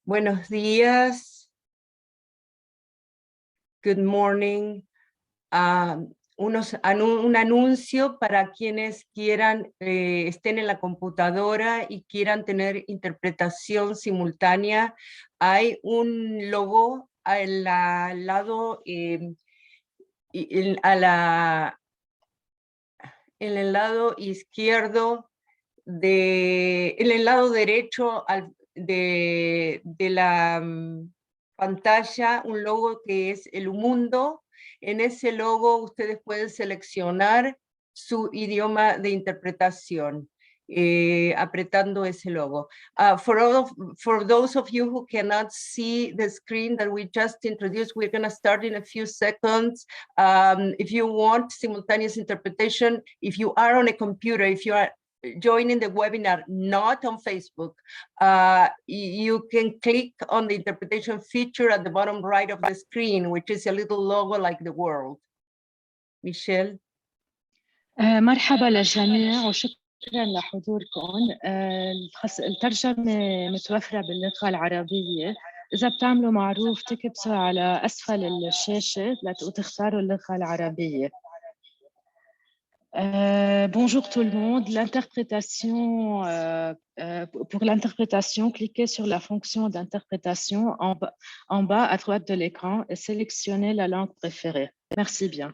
Buenos días. Good morning. Un anuncio para quienes quieran, estén en la computadora y quieran tener interpretación simultánea. Hay un logo al lado, en el lado izquierdo, en el lado derecho de la pantalla, un logo que es el mundo. En ese logo ustedes pueden seleccionar su idioma de interpretación, apretando ese logo. For those of you who cannot see the screen that we just introduced, we're going to start in a few seconds. If you want simultaneous interpretation, if you are on a computer, if you are joining the webinar not on Facebook, you can click on the interpretation feature at the bottom right of the screen, which is a little logo like the world. Michelle. مرحبا للجميع وشكرا لحضوركم. الترجمة متوفرة باللغة العربية. إذا بتعملوا معروف تكبسوا على أسفل الشاشة وتختاروا اللغة العربية. Bonjour tout le monde. Pour l'interprétation, cliquez sur la fonction d'interprétation en bas à droite de l'écran et sélectionnez la langue préférée. Merci bien.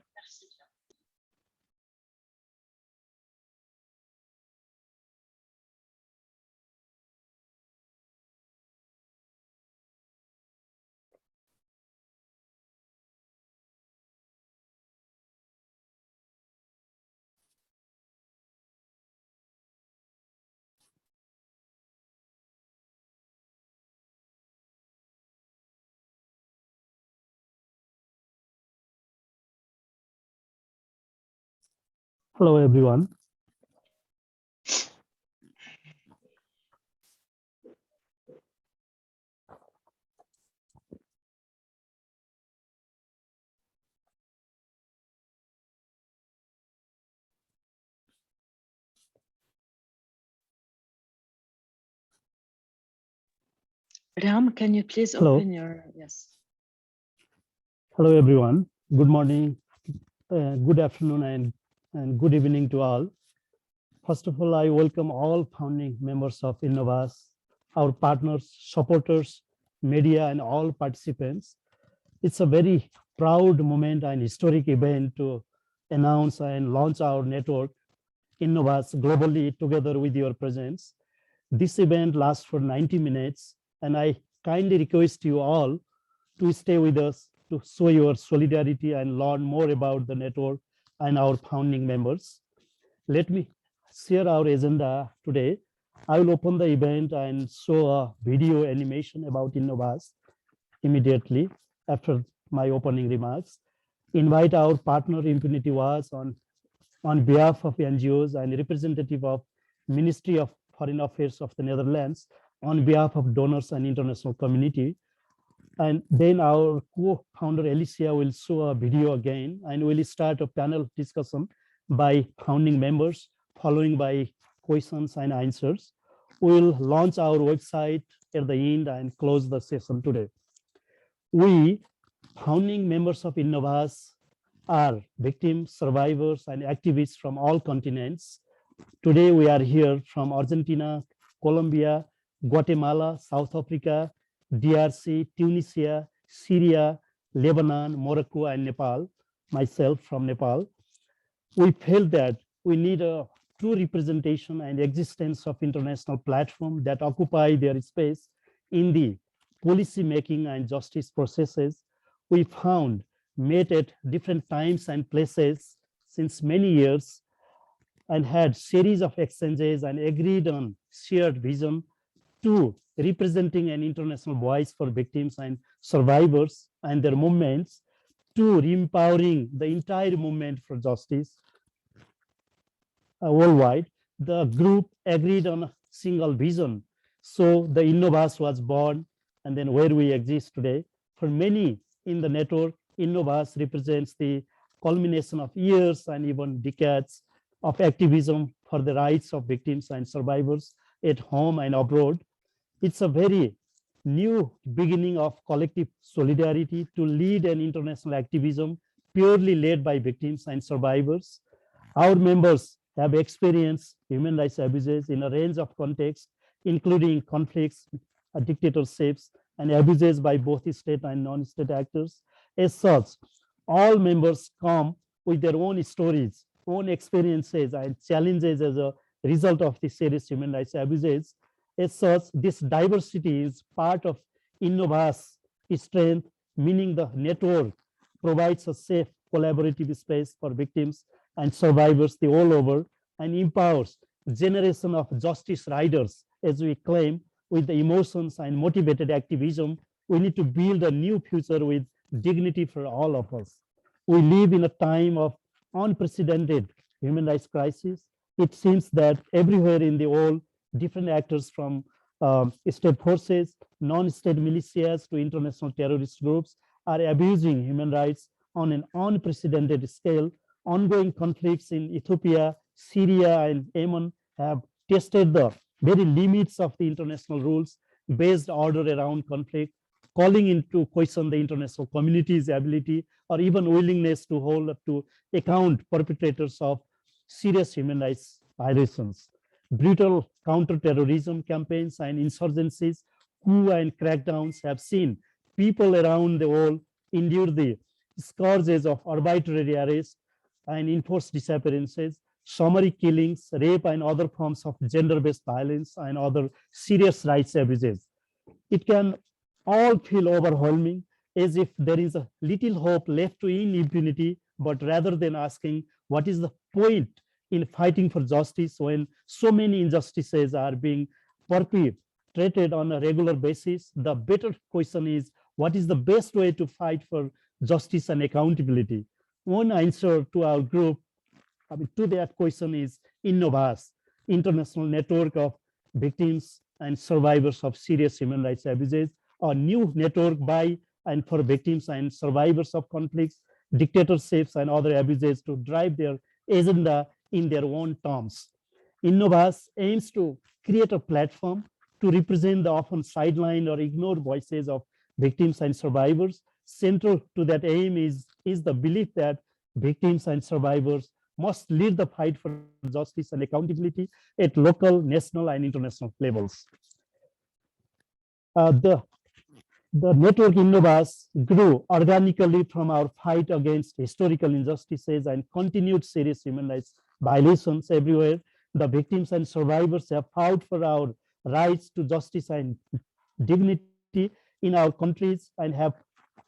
Hello, everyone. Ram, can you please open your, yes. Hello, everyone. Good morning, good afternoon, and good evening to all. First of all, I welcome all founding members of INOVAS, our partners, supporters, media, and all participants. It's a very proud moment and historic event to announce and launch our network, INOVAS, globally together with your presence. This event lasts for 90 minutes, and I kindly request you all to stay with us to show your solidarity and learn more about the network and our founding members. Let me share our agenda today. I will open the event and show a video animation about INOVAS immediately after my opening remarks. Invite our partner Impunity Was on behalf of NGOs and representative of Ministry of Foreign Affairs of the Netherlands on behalf of donors and international community. And then our co-founder Alicia will show a video again, and we'll start a panel discussion by founding members, following by questions and answers. We'll launch our website at the end and close the session today. We, founding members of INOVAS, are victims, survivors, and activists from all continents. Today, we are here from Argentina, Colombia, Guatemala, South Africa, DRC, Tunisia, Syria, Lebanon, Morocco, and Nepal, myself from Nepal. We felt that we need a true representation and existence of international platforms that occupy their space in the policy making and justice processes. We found met at different times and places since many years and had series of exchanges and agreed on shared vision to representing an international voice for victims and survivors and their movements, to empowering the entire movement for justice worldwide. The group agreed on a single vision. So the INOVAS was born, and then where we exist today. For many in the network, INOVAS represents the culmination of years and even decades of activism for the rights of victims and survivors at home and abroad. It's a very new beginning of collective solidarity to lead an international activism purely led by victims and survivors. Our members have experienced human rights abuses in a range of contexts, including conflicts, dictatorships, and abuses by both state and non-state actors. As such, all members come with their own stories, own experiences, and challenges as a result of the serious human rights abuses. As such, this diversity is part of INOVAS strength, meaning the network provides a safe collaborative space for victims and survivors the all over and empowers generation of justice riders. As we claim, with the emotions and motivated activism, we need to build a new future with dignity for all of us. We live in a time of unprecedented human rights crisis. It seems that everywhere in the world, different actors from state forces, non-state militias to international terrorist groups are abusing human rights on an unprecedented scale. Ongoing conflicts in Ethiopia, Syria, and Yemen have tested the very limits of the international rules-based order around conflict, calling into question the international community's ability or even willingness to hold up to account perpetrators of serious human rights violations. Brutal counterterrorism campaigns and insurgencies, coup and crackdowns have seen people around the world endure the scourges of arbitrary arrest and enforced disappearances, summary killings, rape, and other forms of gender-based violence and other serious rights abuses. It can all feel overwhelming, as if there is a little hope left to in impunity, but rather than asking what is the point in fighting for justice when so many injustices are being perpetrated on a regular basis, the better question is, what is the best way to fight for justice and accountability? One answer to our group, to that question is INOVAS, International Network of Victims and Survivors of Serious Human Rights Abuses, a new network by and for victims and survivors of conflicts, dictatorships, and other abuses to drive their agenda in their own terms. INOVAS aims to create a platform to represent the often sidelined or ignored voices of victims and survivors. Central to that aim is the belief that victims and survivors must lead the fight for justice and accountability at local, national, and international levels. The network INOVAS grew organically from our fight against historical injustices and continued serious human rights violations everywhere. The victims and survivors have fought for our rights to justice and dignity in our countries and have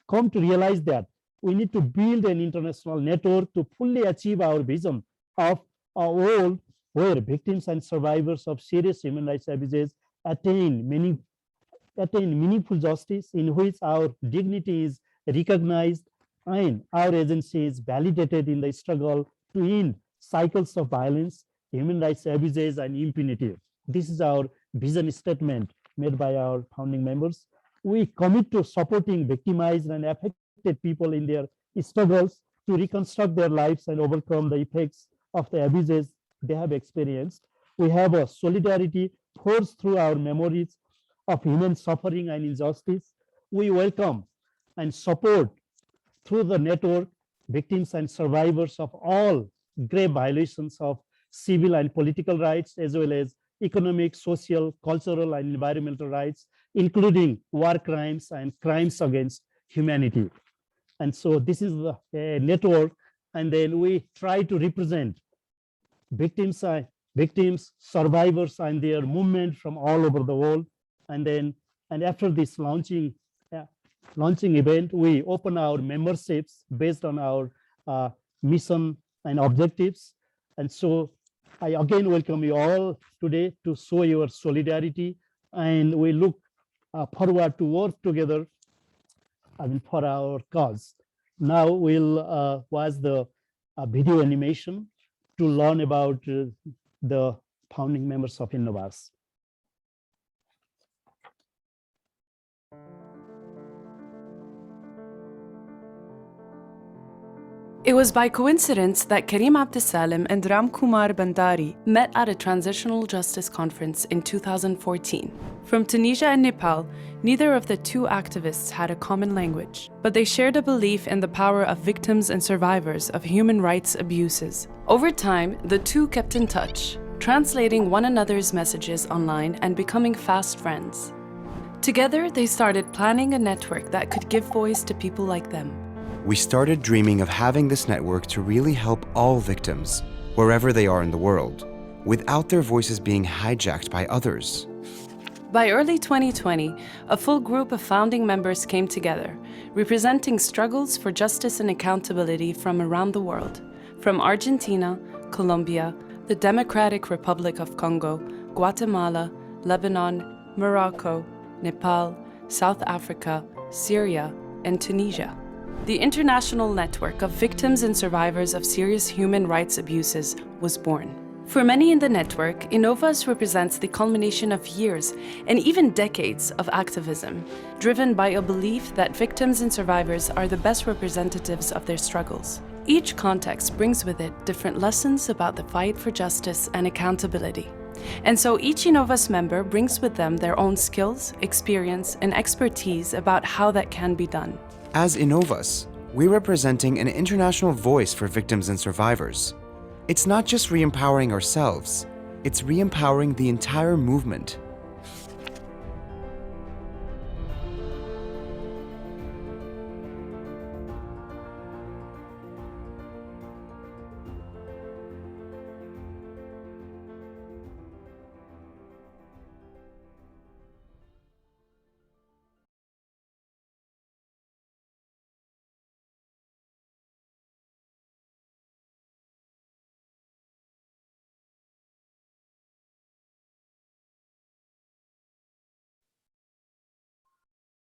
come to realize that we need to build an international network to fully achieve our vision of a world where victims and survivors of serious human rights abuses attain meaningful justice, in which our dignity is recognized and our agency is validated in the struggle to end cycles of violence, human rights abuses, and impunity. This is our vision statement made by our founding members. We commit to supporting victimized and affected people in their struggles to reconstruct their lives and overcome the effects of the abuses they have experienced. We have a solidarity force through our memories of human suffering and injustice. We welcome and support through the network victims and survivors of all grave violations of civil and political rights, as well as economic, social, cultural, and environmental rights, including war crimes and crimes against humanity. And so this is the network, and then we try to represent victims, survivors, and their movement from all over the world. And after this launching event, we open our memberships based on our mission and objectives. And so I again welcome you all today to show your solidarity, and we look forward to work together for our cause. Now we'll watch the video animation to learn about the founding members of INOVAS. It was by coincidence that Karim Abdesalim and Ram Kumar Bandari met at a transitional justice conference in 2014. From Tunisia and Nepal, neither of the two activists had a common language, but they shared a belief in the power of victims and survivors of human rights abuses. Over time, the two kept in touch, translating one another's messages online and becoming fast friends. Together, they started planning a network that could give voice to people like them. We started dreaming of having this network to really help all victims, wherever they are in the world, without their voices being hijacked by others. By early 2020, a full group of founding members came together, representing struggles for justice and accountability from around the world, from Argentina, Colombia, the Democratic Republic of Congo, Guatemala, Lebanon, Morocco, Nepal, South Africa, Syria, and Tunisia. The international network of victims and survivors of serious human rights abuses was born. For many in the network, INOVAS represents the culmination of years and even decades of activism, driven by a belief that victims and survivors are the best representatives of their struggles. Each context brings with it different lessons about the fight for justice and accountability. And so each INOVAS member brings with them their own skills, experience, and expertise about how that can be done. As INOVAS, we're representing an international voice for victims and survivors. It's not just re-empowering ourselves, it's re-empowering the entire movement.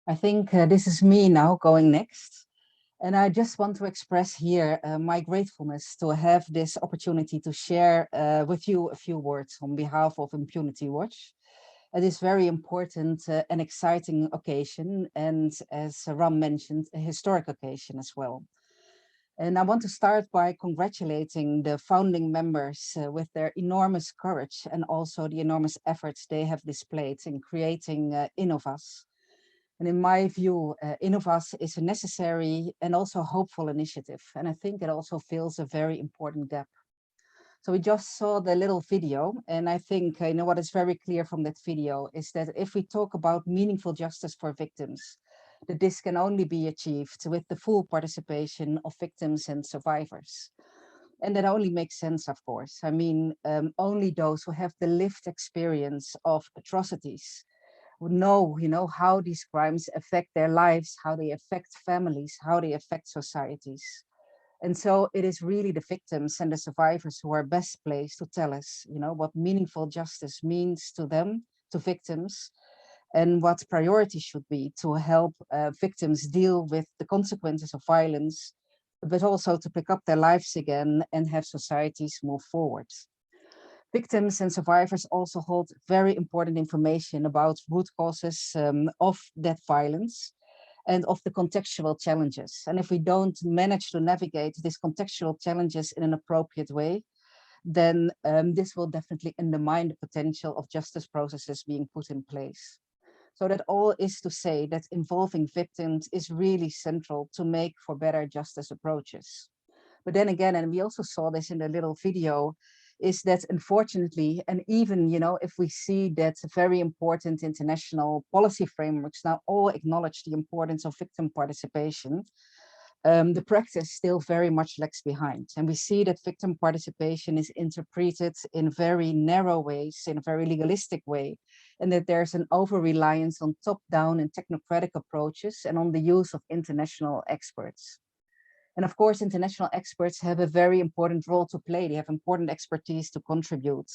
I think this is me now going next. And I just want to express here my gratefulness to have this opportunity to share with you a few words on behalf of Impunity Watch. It is very important and exciting occasion, and as Ram mentioned, a historic occasion as well. And I want to start by congratulating the founding members with their enormous courage and also the enormous efforts they have displayed in creating INOVAS. And in my view, INOVAS is a necessary and also hopeful initiative. And I think it also fills a very important gap. So we just saw the little video, and I think what is very clear from that video is that if we talk about meaningful justice for victims, that this can only be achieved with the full participation of victims and survivors. And that only makes sense, of course. I mean, only those who have the lived experience of atrocities would know, how these crimes affect their lives, how they affect families, how they affect societies. And so it is really the victims and the survivors who are best placed to tell us, what meaningful justice means to them, to victims, and what priority should be to help victims deal with the consequences of violence, but also to pick up their lives again and have societies move forward. Victims and survivors also hold very important information about root causes of that violence and of the contextual challenges. And if we don't manage to navigate these contextual challenges in an appropriate way, then this will definitely undermine the potential of justice processes being put in place. So that all is to say that involving victims is really central to make for better justice approaches. But then again, and we also saw this in the little video, is that unfortunately, and even, if we see that very important international policy frameworks now all acknowledge the importance of victim participation, the practice still very much lags behind. And we see that victim participation is interpreted in very narrow ways, in a very legalistic way, and that there's an over-reliance on top-down and technocratic approaches and on the use of international experts. And of course, international experts have a very important role to play. They have important expertise to contribute.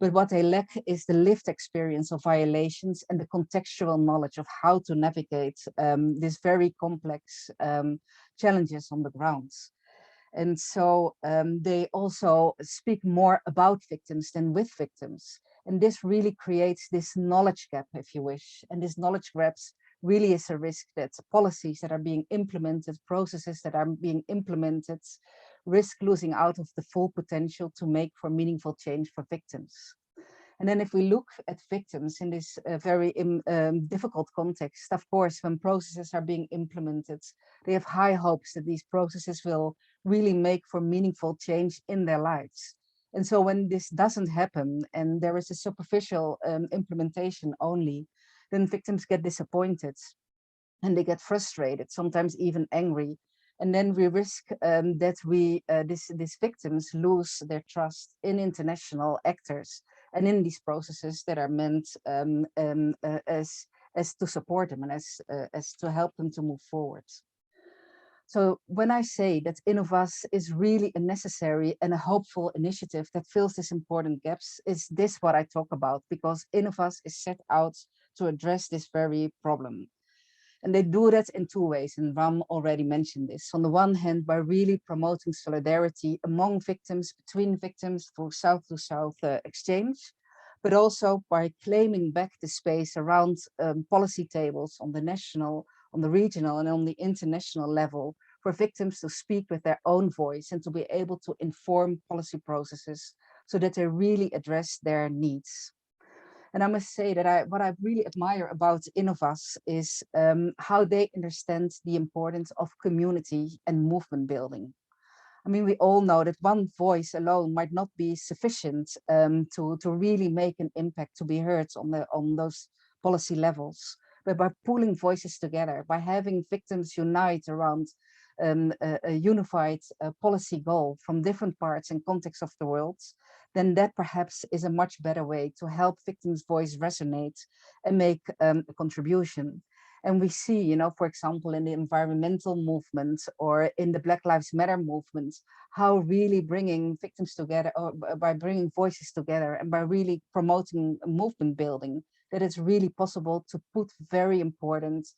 But what they lack is the lived experience of violations and the contextual knowledge of how to navigate these very complex challenges on the ground. And so they also speak more about victims than with victims. And this really creates this knowledge gap, if you wish. And this knowledge really is a risk that policies that are being implemented, processes that are being implemented, risk losing out of the full potential to make for meaningful change for victims. And then if we look at victims in this very difficult context, of course, when processes are being implemented, they have high hopes that these processes will really make for meaningful change in their lives. And so when this doesn't happen and there is a superficial implementation only, then victims get disappointed and they get frustrated, sometimes even angry. And then we risk that these victims lose their trust in international actors and in these processes that are meant as to support them and as to help them to move forward. So when I say that INOVAS is really a necessary and a hopeful initiative that fills these important gaps, is this what I talk about, because INOVAS is set out to address this very problem. And they do that in two ways, and Ram already mentioned this. On the one hand, by really promoting solidarity among victims, between victims, through South-to-South exchange, but also by claiming back the space around policy tables on the national, on the regional, and on the international level for victims to speak with their own voice and to be able to inform policy processes so that they really address their needs. And I must say that what I really admire about INOVAS is how they understand the importance of community and movement building. I mean, we all know that one voice alone might not be sufficient to really make an impact, to be heard on those policy levels. But by pooling voices together, by having victims unite around a unified policy goal from different parts and contexts of the world, then that perhaps is a much better way to help victims' voice resonate and make a contribution. And we see, you know, for example, in the environmental movement or in the Black Lives Matter movement, how really bringing victims together, or by bringing voices together and by really promoting movement building, that it's really possible to put very important,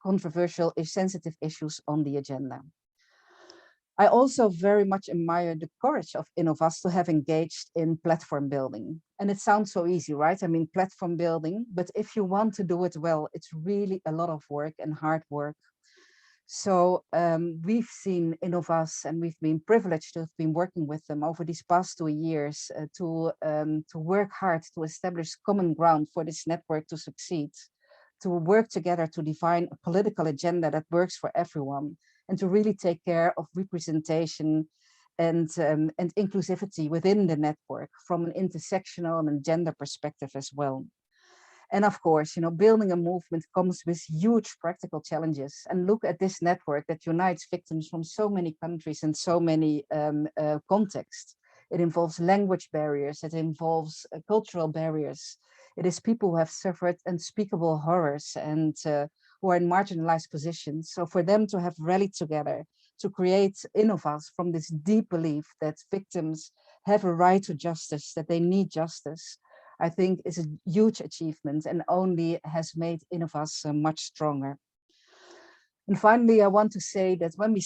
controversial, sensitive issues on the agenda. I also very much admire the courage of INOVAS to have engaged in platform building. And it sounds so easy, right? I mean, platform building, but if you want to do it well, it's really a lot of work and hard work. So we've seen INOVAS, and we've been privileged to have been working with them over these past 2 years to work hard to establish common ground for this network to succeed, to work together to define a political agenda that works for everyone, and to really take care of representation and inclusivity within the network from an intersectional and gender perspective as well. And of course, you know, building a movement comes with huge practical challenges. And look at this network that unites victims from so many countries and so many contexts. It involves language barriers, it involves cultural barriers. It is people who have suffered unspeakable horrors and who are in marginalized positions. So for them to have rallied together to create INOVAS from this deep belief that victims have a right to justice, that they need justice, I think is a huge achievement and only has made INOVAS much stronger. And finally, I want to say that when we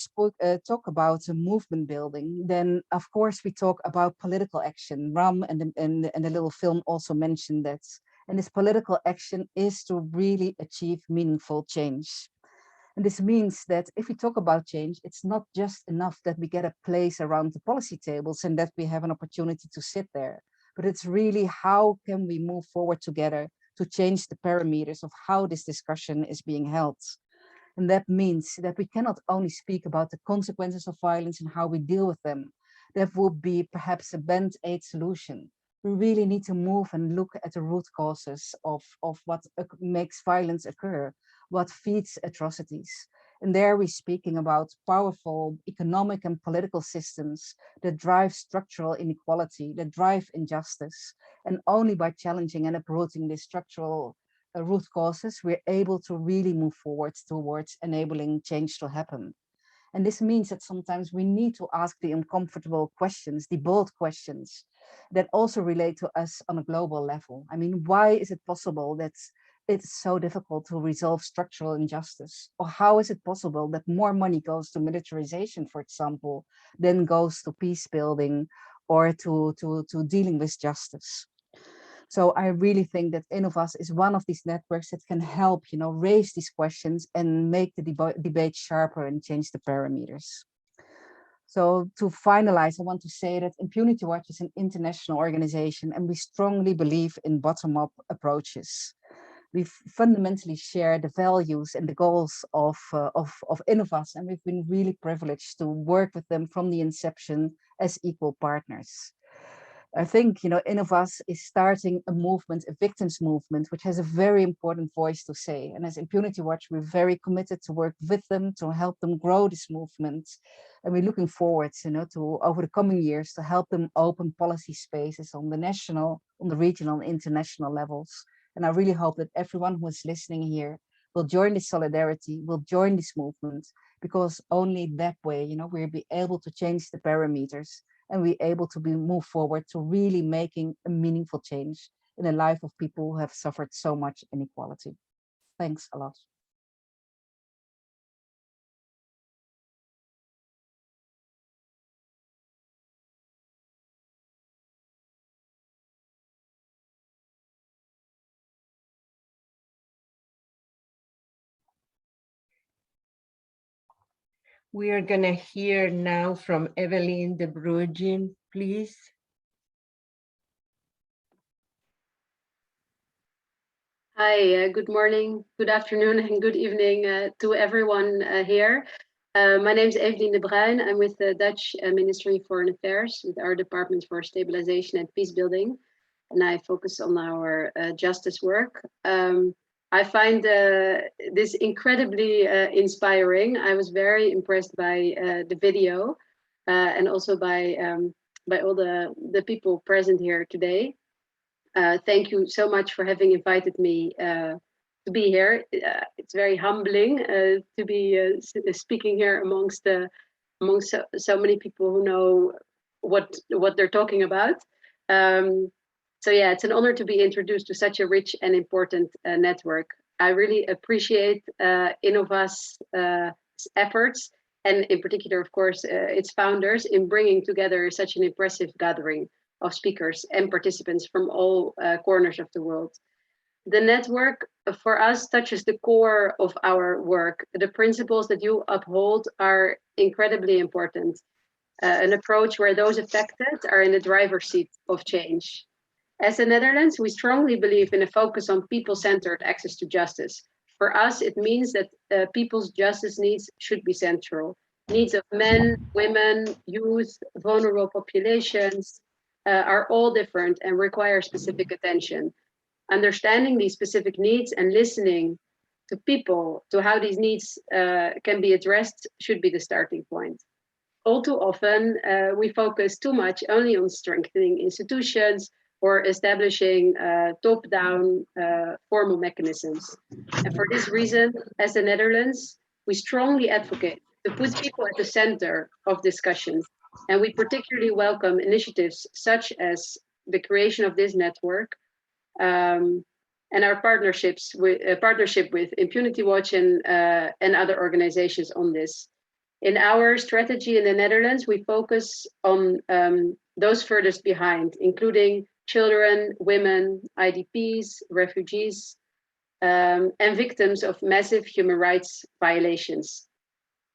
talk about movement building, then of course we talk about political action. Ram and the little film also mentioned that. And this political action is to really achieve meaningful change. And this means that if we talk about change, it's not just enough that we get a place around the policy tables and that we have an opportunity to sit there, but it's really how can we move forward together to change the parameters of how this discussion is being held. And that means that we cannot only speak about the consequences of violence and how we deal with them. That would be perhaps a band-aid solution. We really need to move and look at the root causes of what makes violence occur, what feeds atrocities. And there we're speaking about powerful economic and political systems that drive structural inequality, that drive injustice. And only by challenging and uprooting these structural root causes, we're able to really move forward towards enabling change to happen. And this means that sometimes we need to ask the uncomfortable questions, the bold questions that also relate to us on a global level. I mean, why is it possible that it's so difficult to resolve structural injustice? Or how is it possible that more money goes to militarization, for example, than goes to peace building or to dealing with justice? So I really think that INOVAS is one of these networks that can help, raise these questions and make the debate sharper and change the parameters. So to finalize, I want to say that Impunity Watch is an international organization, and we strongly believe in bottom-up approaches. We fundamentally share the values and the goals of INOVAS, and we've been really privileged to work with them from the inception as equal partners. I think, INOVAS is starting a movement, a victims movement, which has a very important voice to say. And as Impunity Watch, we're very committed to work with them, to help them grow this movement. And we're looking forward, to over the coming years, to help them open policy spaces on the national, on the regional and international levels. And I really hope that everyone who is listening here will join this solidarity, will join this movement, because only that way, we'll be able to change the parameters and we're able to move forward to really making a meaningful change in the life of people who have suffered so much inequality. Thanks a lot. We are going to hear now from Evelyn de Bruijn, please. Hi, good morning, good afternoon, and good evening to everyone here. My name is Evelyn de Bruijn. I'm with the Dutch Ministry of Foreign Affairs, with our Department for Stabilization and Peacebuilding, and I focus on our justice work. I find this incredibly inspiring. I was very impressed by the video and also by all the people present here today. Thank you so much for having invited me to be here. It's very humbling to be speaking here amongst so many people who know what they're talking about. So yeah, it's an honor to be introduced to such a rich and important network. I really appreciate INOVAS' efforts, and in particular, of course, its founders in bringing together such an impressive gathering of speakers and participants from all corners of the world. The network for us touches the core of our work. The principles that you uphold are incredibly important. An approach where those affected are in the driver's seat of change. As the Netherlands, we strongly believe in a focus on people-centered access to justice. For us, it means that people's justice needs should be central. Needs of men, women, youth, vulnerable populations are all different and require specific attention. Understanding these specific needs and listening to people, to how these needs can be addressed, should be the starting point. All too often, we focus too much only on strengthening institutions or establishing top-down formal mechanisms. And for this reason, as the Netherlands, we strongly advocate to put people at the center of discussions. And we particularly welcome initiatives such as the creation of this network and our partnership with Impunity Watch and other organizations on this. In our strategy in the Netherlands, we focus on those furthest behind, including children, women, IDPs, refugees, and victims of massive human rights violations.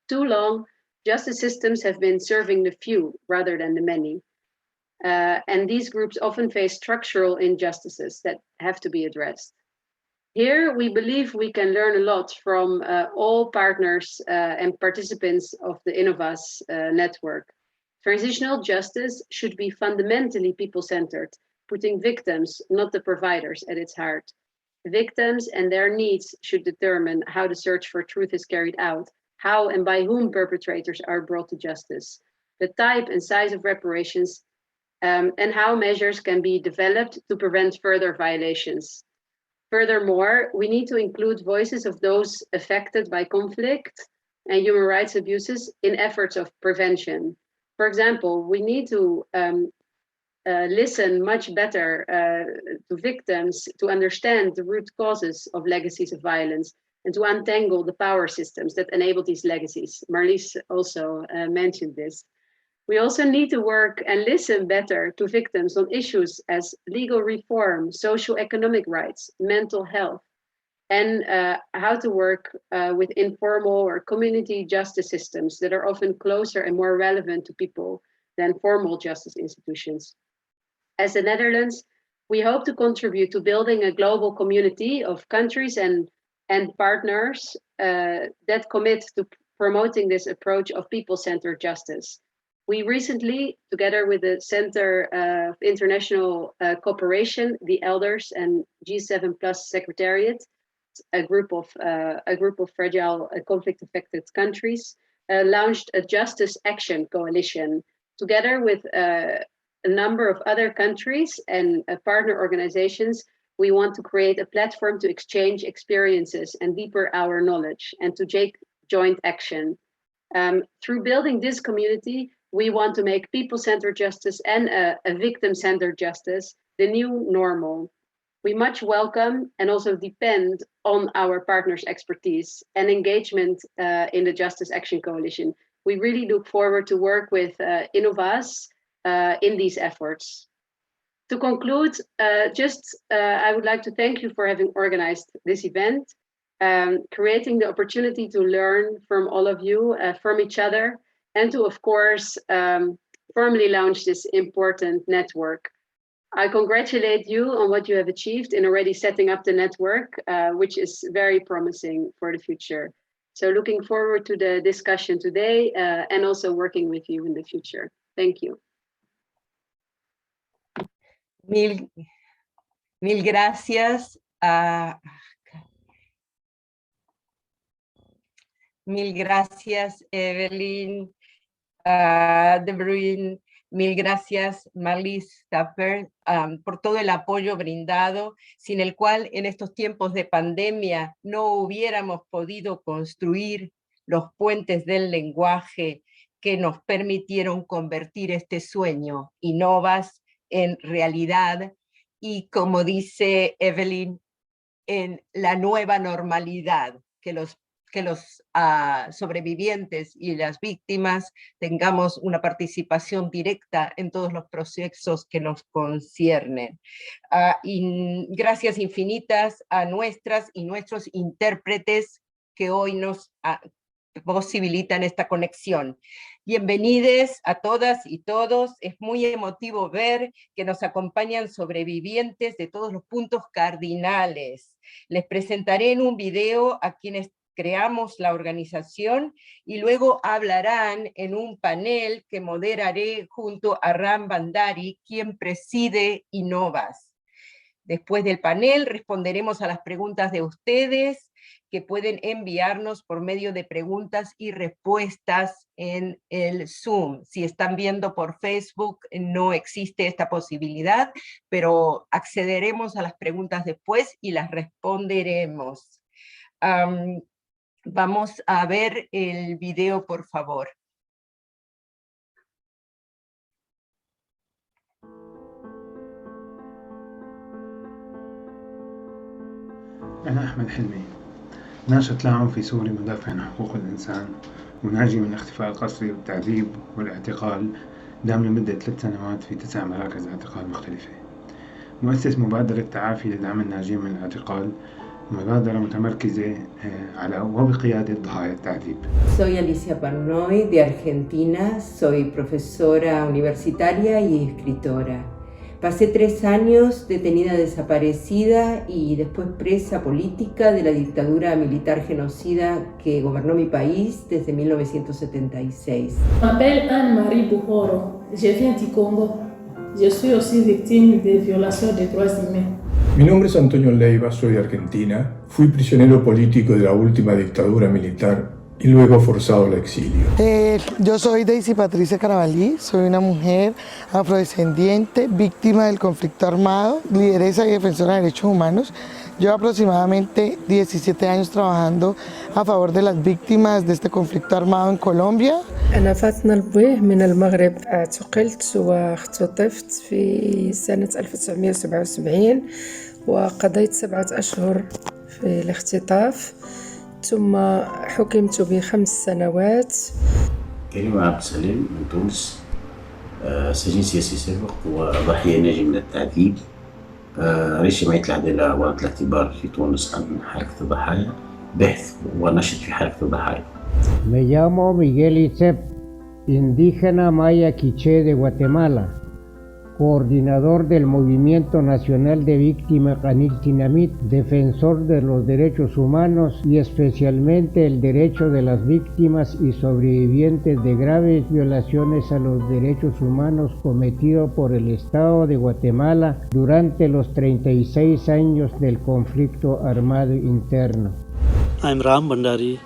Too long, justice systems have been serving the few rather than the many. And these groups often face structural injustices that have to be addressed. Here, we believe we can learn a lot from all partners and participants of the INOVAS network. Transitional justice should be fundamentally people-centered, putting victims, not the providers, at its heart. Victims and their needs should determine how the search for truth is carried out, how and by whom perpetrators are brought to justice, the type and size of reparations, and how measures can be developed to prevent further violations. Furthermore, we need to include voices of those affected by conflict and human rights abuses in efforts of prevention. For example, we need to listen much better to victims to understand the root causes of legacies of violence and to untangle the power systems that enable these legacies. Marlies also mentioned this. We also need to work and listen better to victims on issues as legal reform, socioeconomic rights, mental health, and how to work with informal or community justice systems that are often closer and more relevant to people than formal justice institutions. As the Netherlands, we hope to contribute to building a global community of countries and partners that commit to promoting this approach of people-centered justice. We recently, together with the Center of International Cooperation, the Elders, and G7 Plus Secretariat, a group of fragile conflict-affected countries, launched a Justice Action Coalition, together with a number of other countries and partner organizations. We want to create a platform to exchange experiences and deepen our knowledge and to take joint action. Through building this community, we want to make people-centered justice and a victim-centered justice the new normal. We much welcome and also depend on our partners' expertise and engagement in the Justice Action Coalition. We really look forward to work with INOVAS in these efforts. To conclude, I would like to thank you for having organized this event, creating the opportunity to learn from all of you, from each other, and to, of course, formally launch this important network. I congratulate you on what you have achieved in already setting up the network, which is very promising for the future. So looking forward to the discussion today and also working with you in the future. Thank you. Mil gracias mil gracias, Evelyn De Bruyn, mil gracias, Marlies Tapper, por todo el apoyo brindado, sin el cual en estos tiempos de pandemia no hubiéramos podido construir los puentes del lenguaje que nos permitieron convertir este sueño, INOVAS, en realidad, y como dice Evelyn, en la nueva normalidad, que los sobrevivientes y las víctimas tengamos una participación directa en todos los procesos que nos conciernen. Y gracias infinitas a nuestras y nuestros intérpretes que hoy nos posibilitan esta conexión. Bienvenidos a todas y todos. Es muy emotivo ver que nos acompañan sobrevivientes de todos los puntos cardinales. Les presentaré en un video a quienes creamos la organización y luego hablarán en un panel que moderaré junto a Ram Bandari, quien preside INOVAS. Después del panel responderemos a las preguntas de ustedes que pueden enviarnos por medio de preguntas y respuestas en el Zoom. Si están viendo por Facebook, no existe esta posibilidad, pero accederemos a las preguntas después y las responderemos. Vamos a ver el video, por favor. أنا أحمد حلمي ناشط لاعب في سوريا مدافع عن حقوق الإنسان وناجي من الاختفاء القسري والتعذيب والاعتقال دام لمدة 3 سنوات في 9 مراكز اعتقال مختلفة. مؤسس مبادرة تعافي لدعم الناجين من الاعتقال، مبادرة متمركزة على وبقيادة ضحايا التعذيب. Soy Alicia Parnoy de Argentina, soy profesora universitaria y escritora. Pasé 3 años detenida desaparecida y después presa política de la dictadura militar genocida que gobernó mi país desde 1976. Je m'appelle Anne-Marie Buhoro, je viens du Congo. Je suis aussi victime de violations des droits humains. Mi nombre es Antonio Leiva, soy de Argentina. Fui prisionero político de la última dictadura militar y luego forzado al exilio. Yo soy Daisy Patricia Carabalí, soy una mujer afrodescendiente, víctima del conflicto armado, lideresa y defensora de derechos humanos. Llevo aproximadamente 17 años trabajando a favor de las víctimas de este conflicto armado en Colombia. أنا فاطمة البويه من المغرب. اعتقلت واختطفت في سنة 1977 وقضيت 7 أشهر في الاختطاف ثم حكمت ب5 سنوات. كريم عبد السليم من تونس. سجين سياسي سابق وضحية ناجي من التعذيب. رئيس جمعية العدالة ورد الاعتبار في تونس عن حركة الضحايا، باحث ونشط في حركة الضحايا. Me llamo Miguel Itzep, indígena maya quiché de Guatemala, coordinador del Movimiento Nacional de Víctimas Caniltinamit, defensor de los derechos humanos y especialmente el derecho de las víctimas y sobrevivientes de graves violaciones a los derechos humanos cometidos por el Estado de Guatemala durante los 36 años del conflicto armado interno. I'm Ram Bandari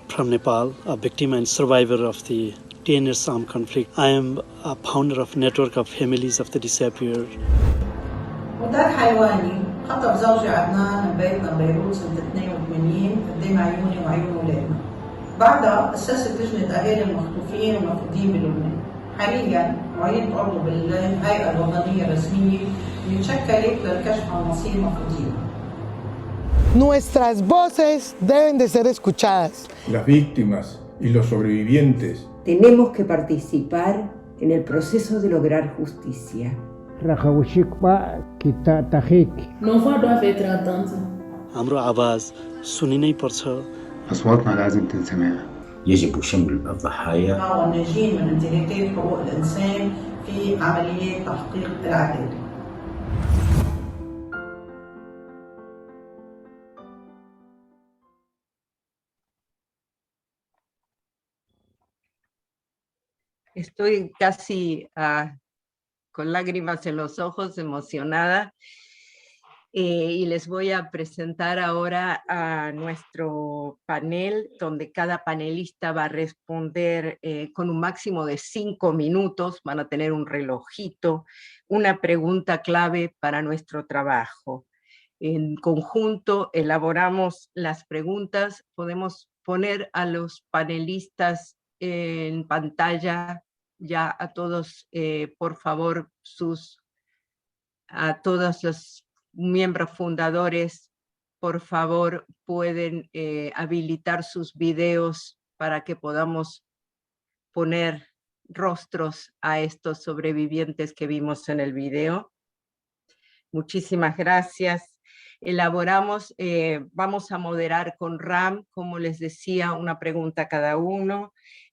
from Nepal, a victim and survivor of the 10 years armed conflict. I am a founder of network of families of the disappeared. ودار حيواني خطف زوجي عدنان من بيتنا ببيروت سنة 82 قدام عيوني وعيون ولادنا. بعدها أسست لجنة أهالي المخطوفين والمفقودين بلبنان. حاليا أعيد عضو بالهيئة الوطنية الرسمية اللي تشكلت للكشف عن مصير المفقودين. Nuestras voces deben de ser escuchadas. Las víctimas y los sobrevivientes tenemos que participar en el proceso de lograr justicia. Nos voix doivent être entendues. हाम्रो आवाज सुनिनै पर्छ. أصواتنا لازم تنسمع. يجب شمل الضحايا والناجين من انتهاكات حقوق الإنسان في عمليات تحقيق العدالة. Estoy casi con lágrimas en los ojos, emocionada, y les voy a presentar ahora a nuestro panel, donde cada panelista va a responder con un máximo de 5 minutos, van a tener un relojito, una pregunta clave para nuestro trabajo. En conjunto elaboramos las preguntas, podemos poner a los panelistas en pantalla ya a todos, por favor, a todos los miembros fundadores, por favor, pueden habilitar sus videos para que podamos poner rostros a estos sobrevivientes que vimos en el video. Muchísimas gracias. Elaboramos, vamos a moderar con Ram, como les decía, una pregunta cada uno.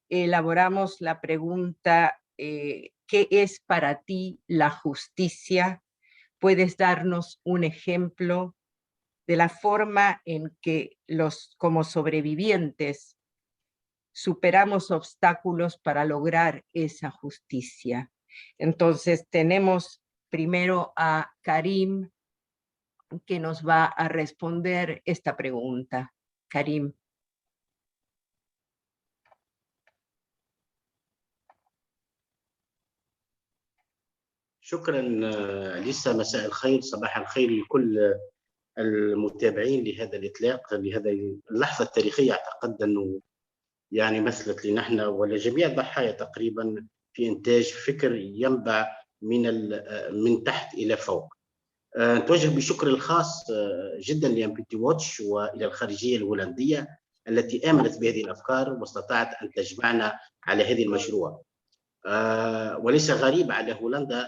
Elaboramos la pregunta, ¿qué es para ti la justicia? ¿Puedes darnos un ejemplo de la forma en que como sobrevivientes superamos obstáculos para lograr esa justicia? Entonces tenemos primero a Karim, que nos va a responder esta pregunta. Karim. شكرا لسه. مساء الخير، صباح الخير لكل المتابعين لهذا الإطلاق، لهذا اللحظة التاريخية. أعتقد أنه يعني مثلت لنا نحن ولجميع الضحايا تقريبا في إنتاج فكر ينبع من تحت إلى فوق. نتوجه بشكر الخاص جدا لأمبيتي واتش وإلى الخارجية الهولندية التي آمنت بهذه الأفكار واستطاعت أن تجمعنا على هذه المشروع. وليس غريب على هولندا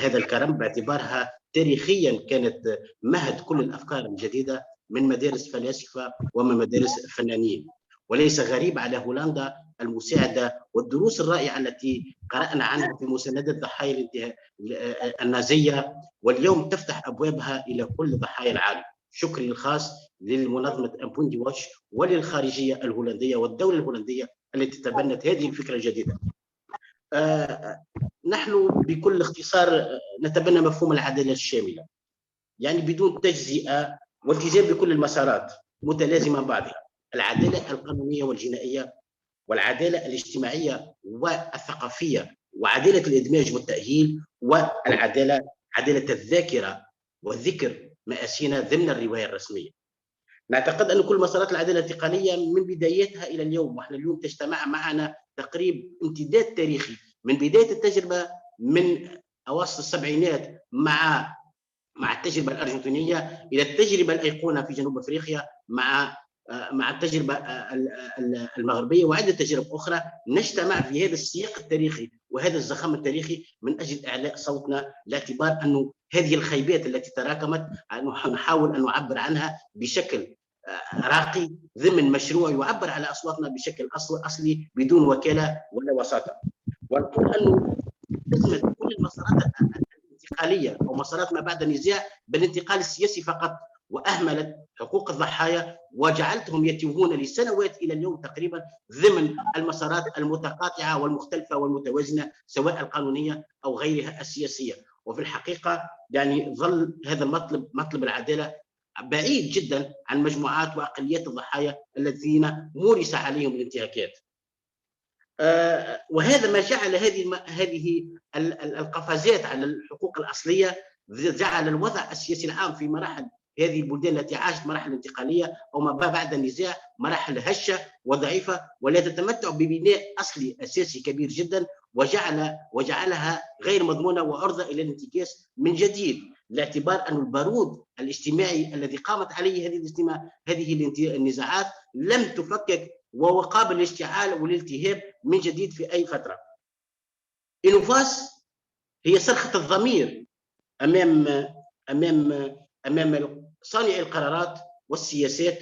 هذا الكرم باعتبارها تاريخيا كانت مهد كل الأفكار الجديدة من مدارس فلاسفة ومن مدارس فنانين. وليس غريب على هولندا المساعدة والدروس الرائعة التي قرأنا عنها في مساندة ضحايا النازية، واليوم تفتح أبوابها إلى كل ضحايا العالم. شكري الخاص للمنظمة أمبوندي واتش وللخارجية الهولندية والدولة الهولندية التي تبنت هذه الفكرة الجديدة. نحن بكل اختصار نتبنى مفهوم العدالة الشاملة، يعني بدون تجزئة والتزام بكل المسارات متلازمة بعضها: العدالة القانونية والجنائية، والعدالة الاجتماعية والثقافية، وعدالة الإدماج والتأهيل، والعدالة عدالة الذاكرة والذكر مآسينا ضمن الرواية الرسمية. نعتقد أن كل مسارات العدالة الانتقالية من بدايتها إلى اليوم، وإحنا اليوم تجتمع معنا تقريب امتداد تاريخي من بداية التجربة من أواسط السبعينات مع التجربة الأرجنتينية إلى التجربة الأيقونة في جنوب أفريقيا مع التجربة المغربية وعدة تجارب أخرى. نجتمع في هذا السياق التاريخي وهذا الزخم التاريخي من أجل إعلاء صوتنا، لاعتبار أنه هذه الخيبات التي تراكمت نحاول أن نعبر عنها بشكل راقي ضمن مشروع يعبر على أصواتنا بشكل أصلي بدون وكالة ولا وساطة. ونقول أنه تسمت كل المسارات الانتقالية أو مسارات ما بعد النزاع بالانتقال السياسي فقط، وأهملت حقوق الضحايا وجعلتهم يتوهون لسنوات إلى اليوم تقريبا ضمن المسارات المتقاطعة والمختلفة والمتوازنة سواء القانونية أو غيرها السياسية. وفي الحقيقة يعني ظل هذا مطلب العدالة بعيد جدا عن مجموعات وأقليات الضحايا الذين مورس عليهم الانتهاكات. وهذا ما جعل هذه القفزات على الحقوق الأصلية، جعل الوضع السياسي العام في مراحل هذه البلدان التي عاشت مراحل انتقالية أو ما بعد النزاع مراحل هشة وضعيفة ولا تتمتع ببناء أصلي أساسي كبير جدا، وجعلها غير مضمونة وعرضة إلى الانتكاس من جديد، لاعتبار أن البارود الاجتماعي الذي قامت عليه هذه النزاعات لم تفكك وهو قابل للاشتعال والالتهاب من جديد في أي فترة. إنوفاس هي صرخة الضمير أمام صانعي القرارات والسياسات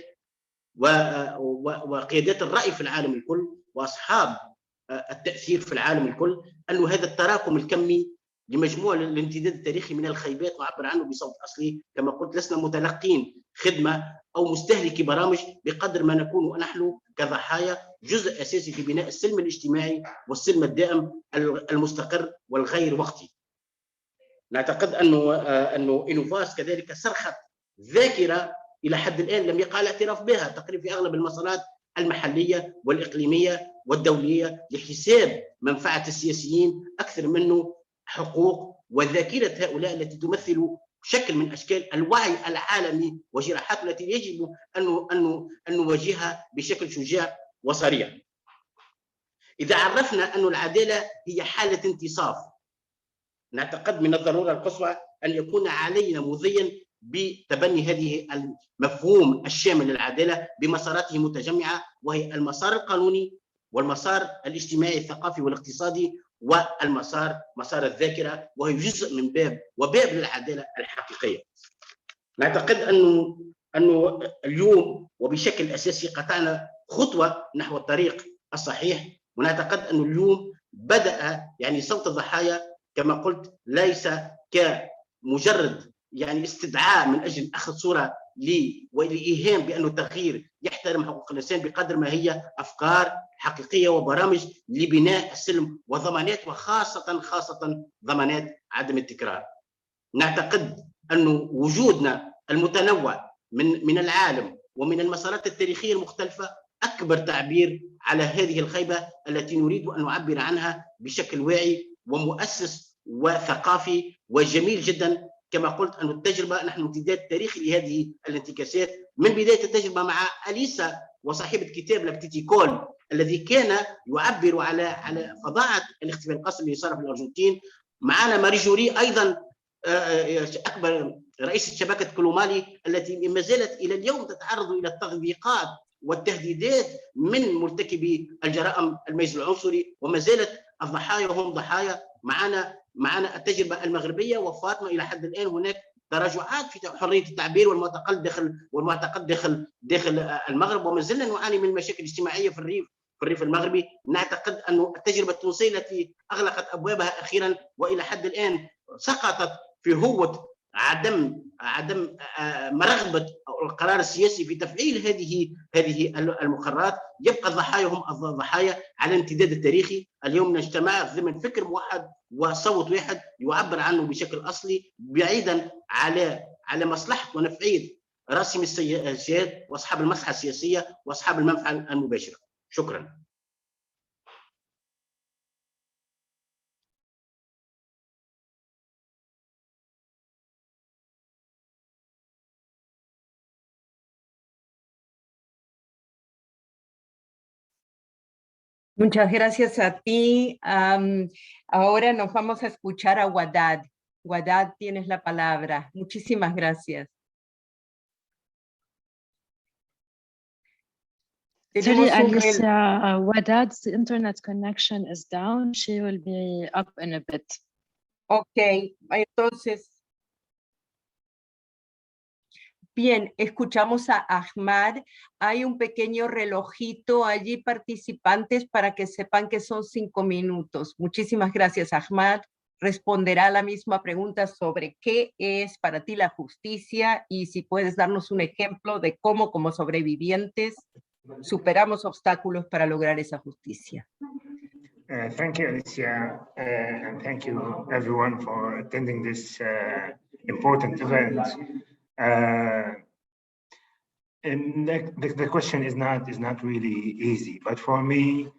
وقيادات الرأي في العالم الكل وأصحاب التأثير في العالم الكل، أن هذا التراكم الكمي لمجموع الامتداد التاريخي من الخيبات وعبر عنه بصوت أصلي. كما قلت لسنا متلقين خدمة أو مستهلكي برامج بقدر ما نكون نحن كضحايا جزء أساسي في بناء السلم الاجتماعي والسلم الدائم المستقر والغير وقتي. نعتقد أنه إنوفاس كذلك صرخت ذاكرة إلى حد الآن لم يقع الاعتراف بها تقريبا في أغلب المسارات المحلية والإقليمية والدولية لحساب منفعة السياسيين أكثر منه حقوق وذاكرة هؤلاء التي تمثل شكل من أشكال الوعي العالمي وجراحات التي يجب أن نواجهها بشكل شجاع وصريح. إذا عرفنا أن العدالة هي حالة انتصاف، نعتقد من الضرورة القصوى أن يكون علينا مضيا بتبني هذه المفهوم الشامل للعدالة بمساراته المتجمعة، وهي المسار القانوني والمسار الاجتماعي الثقافي والاقتصادي مسار الذاكرة، وهي جزء من باب للعدالة الحقيقية. نعتقد أنه اليوم وبشكل أساسي قطعنا خطوة نحو الطريق الصحيح، ونعتقد أنه اليوم بدأ يعني صوت الضحايا كما قلت ليس كمجرد يعني استدعاء من أجل أخذ صورة والإيهام بأنه التغيير يحترم حقوق الإنسان بقدر ما هي أفكار حقيقية وبرامج لبناء السلم وضمانات، خاصة ضمانات عدم التكرار. نعتقد أنه وجودنا المتنوع من العالم ومن المسارات التاريخية المختلفة أكبر تعبير على هذه الخيبة التي نريد أن نعبر عنها بشكل واعي ومؤسس وثقافي وجميل جدا. كما قلت أن التجربة نحن امتداد تاريخي لهذه الانتكاسات، من بداية التجربة مع أليسا وصاحبة كتاب لابتيتي كول الذي كان يعبر على فظاعة الاختفاء القسري اللي صار في الأرجنتين. معنا ماري جوري أيضا أكبر رئيسة شبكة كلومالي التي ما زالت إلى اليوم تتعرض إلى التضييقات والتهديدات من مرتكبي الجرائم الميز العنصري، وما زالت الضحايا هم ضحايا. معنا التجربة المغربية وفاطمة إلى حد الآن هناك تراجعات في حرية التعبير والمعتقد داخل المغرب، وما زلنا نعاني من مشاكل اجتماعية في الريف المغربي. نعتقد أن التجربة التونسية التي أغلقت أبوابها أخيرا وإلى حد الآن سقطت في هوة عدم مرغبة القرار السياسي في تفعيل هذه المقررات، يبقى الضحايا هم الضحايا على الامتداد التاريخي. اليوم نجتمع ضمن فكر موحد وصوت واحد يعبر عنه بشكل أصلي بعيدا على مصلحة ونفعية راسم السياسات وأصحاب المصلحة السياسية وأصحاب المنفعة المباشرة. شكرا. Muchas gracias a ti. Ahora nos vamos a escuchar a Wadad. Wadad, tienes la palabra. Muchísimas gracias. Sorry, Tenemos un Alicia, Wadad's internet connection is down. She will be up in a bit. Ok, entonces, bien, escuchamos a Ahmad. Hay un pequeño relojito allí, participantes, para que sepan que son 5 minutos. Muchísimas gracias, Ahmad. Responderá la misma pregunta sobre qué es para ti la justicia y si puedes darnos un ejemplo de cómo, como sobrevivientes, superamos obstáculos para lograr esa justicia. Thank you, Alicia, and thank you everyone for attending this important event. And the question is not really easy, but for me,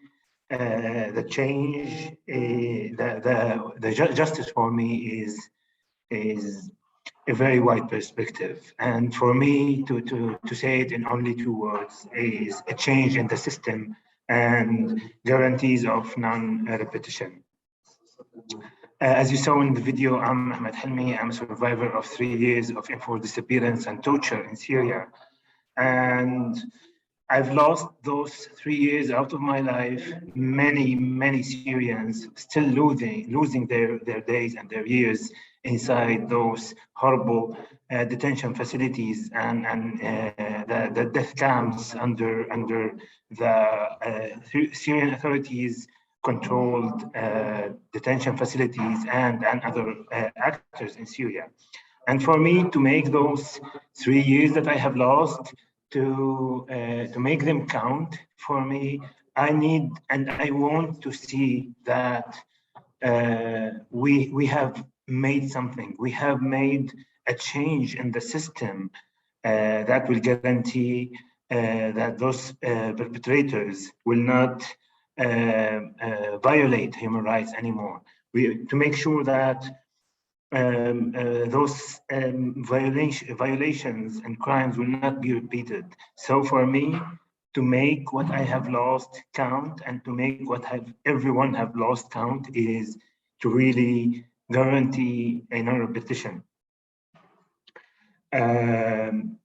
the change, the justice for me is a very wide perspective. And for me to say it in only 2 words is a change in the system and guarantees of non-repetition. As you saw in the video, I'm Ahmed Helmi. I'm a survivor of 3 years of enforced disappearance and torture in Syria. And I've lost those 3 years out of my life. Many Syrians still losing their days and their years inside those horrible detention facilities and the death camps under the Syrian authorities controlled detention facilities and other actors in Syria. And for me to make those 3 years that I have lost, to make them count for me, I need and I want to see that we have made something. We have made a change in the system that will guarantee that those perpetrators will not violate human rights anymore. To make sure that those violations and crimes will not be repeated. So for me, to make what I have lost count and to make what everyone have lost count is to really guarantee a non-repetition. In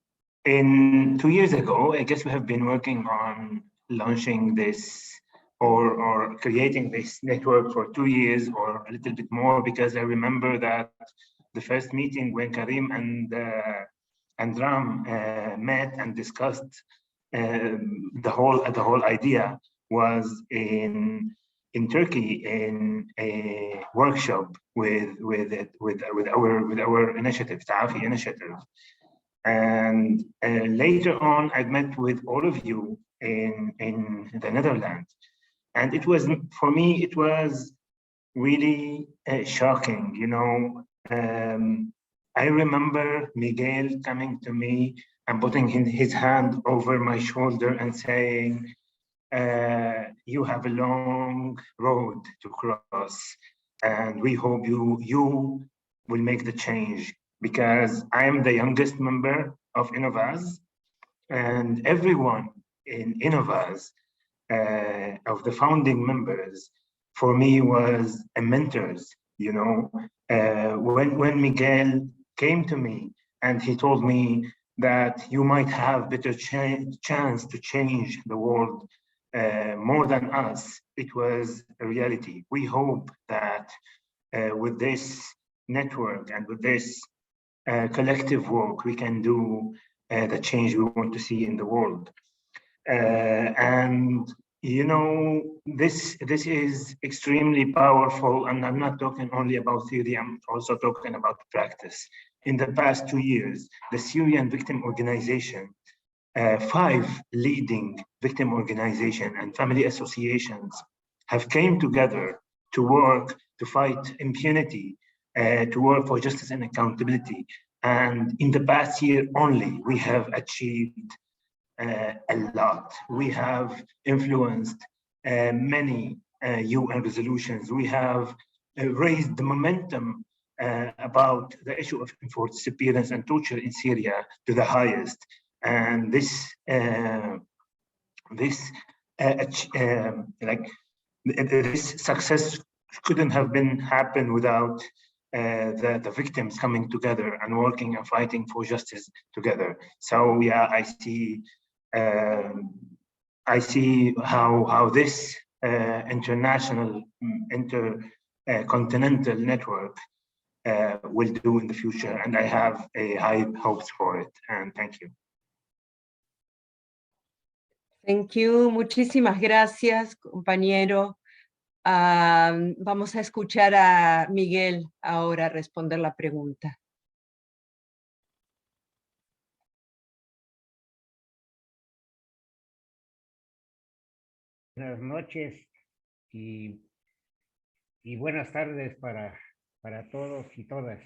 2 years ago, I guess we have been working on launching this or creating this network for 2 years or a little bit more, because I remember that the first meeting when Karim and Ram met and discussed the whole idea was in Turkey in a workshop with our initiative, Ta'afi initiative. And later on, I met with all of you in the Netherlands. And it was, for me, it was really shocking, you know. I remember Miguel coming to me and putting his hand over my shoulder and saying, you have a long road to cross, and we hope you will make the change, because I am the youngest member of INOVAS, and everyone in INOVAS, of the founding members, for me was a mentors. You know, when Miguel came to me and he told me that you might have better chance to change the world more than us, it was a reality. We hope that with this network and with this collective work, we can do the change we want to see in the world. And you know, this is extremely powerful, and I'm not talking only about theory, I'm also talking about practice. In the past 2 years, the Syrian Victim Organization, 5 leading victim organizations and family associations have came together to work to fight impunity, to work for justice and accountability. And in the past year only, we have achieved a lot. We have influenced many UN resolutions. We have raised the momentum about the issue of enforced disappearance and torture in Syria to the highest. And this success couldn't have been happened without the victims coming together and working and fighting for justice together. So yeah, I see I see how this international, intercontinental network will do in the future, and I have high hopes for it. And thank you. Thank you. Muchísimas gracias, compañero. Vamos a escuchar a Miguel ahora responder la pregunta. Buenas noches y buenas tardes para todos y todas.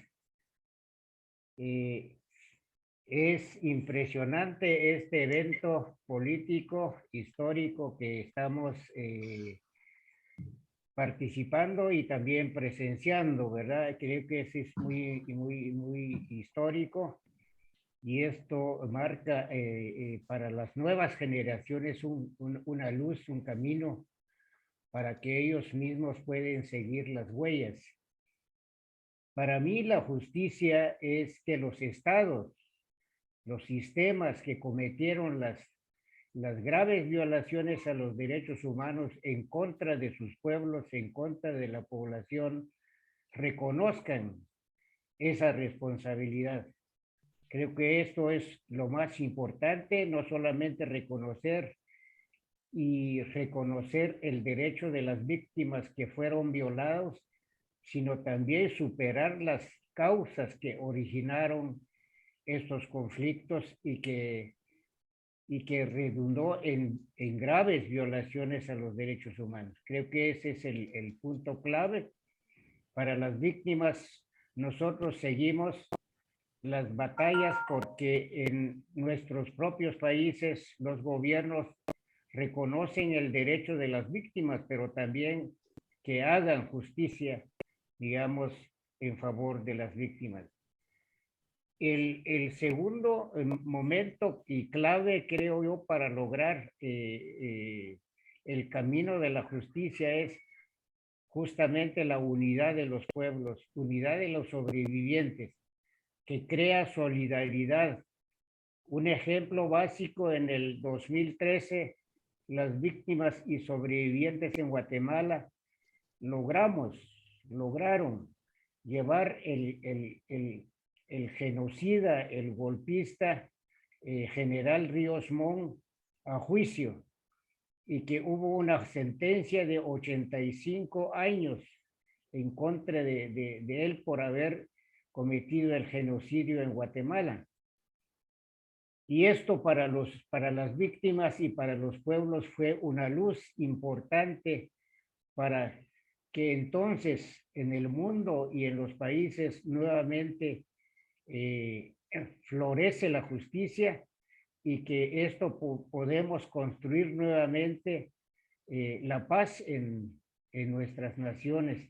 Es impresionante este evento político, histórico que estamos participando y también presenciando, ¿verdad? Creo que ese es muy histórico y esto marca para las nuevas generaciones una luz, un camino para que ellos mismos pueden seguir las huellas. Para mí la justicia es que los estados, los sistemas que cometieron las graves violaciones a los derechos humanos en contra de sus pueblos, en contra de la población, reconozcan esa responsabilidad. Creo que esto es lo más importante, no solamente reconocer el derecho de las víctimas que fueron violados, sino también superar las causas que originaron estos conflictos y que redundó en graves violaciones a los derechos humanos. Creo que ese es el punto clave. Para las víctimas, nosotros seguimos las batallas porque en nuestros propios países los gobiernos reconocen el derecho de las víctimas, pero también que hagan justicia, digamos, en favor de las víctimas. El segundo momento y clave, creo yo, para lograr el camino de la justicia es justamente la unidad de los pueblos, unidad de los sobrevivientes, que crea solidaridad. Un ejemplo básico: en el 2013, las víctimas y sobrevivientes en Guatemala lograron llevar el genocida, el golpista, general Ríos Montt, a juicio, y que hubo una sentencia de 85 años en contra de él por haber cometido el genocidio en Guatemala. Y esto para las víctimas y para los pueblos fue una luz importante para que entonces en el mundo y en los países nuevamente florece la justicia, y que esto podemos construir nuevamente la paz en nuestras naciones.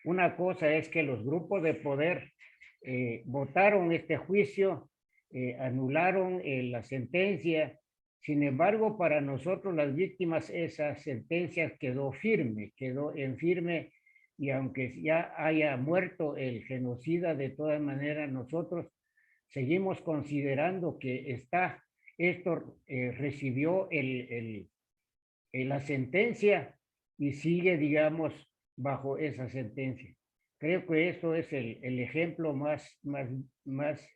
Una cosa es que los grupos de poder votaron este juicio, anularon la sentencia. Sin embargo, para nosotros las víctimas, esa sentencia quedó en firme, y aunque ya haya muerto el genocida, de todas maneras nosotros seguimos considerando que esto recibió la sentencia y sigue, digamos, bajo esa sentencia. Creo que esto es el ejemplo más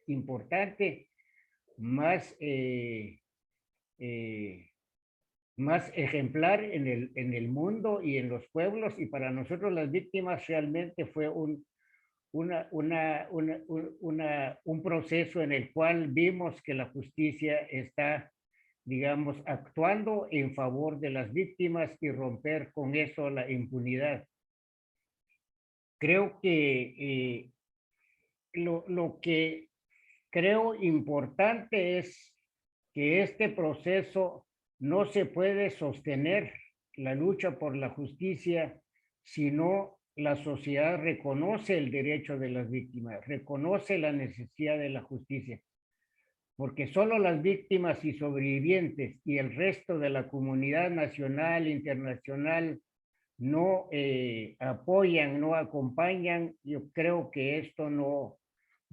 importante, más ejemplar en el mundo y en los pueblos, y para nosotros las víctimas realmente fue un proceso en el cual vimos que la justicia está, digamos, actuando en favor de las víctimas y romper con eso la impunidad. Creo que lo que creo importante es que este proceso no se puede sostener, la lucha por la justicia, si no la sociedad reconoce el derecho de las víctimas, reconoce la necesidad de la justicia. Porque solo las víctimas y sobrevivientes y el resto de la comunidad nacional e internacional no apoyan, no acompañan, yo creo que esto no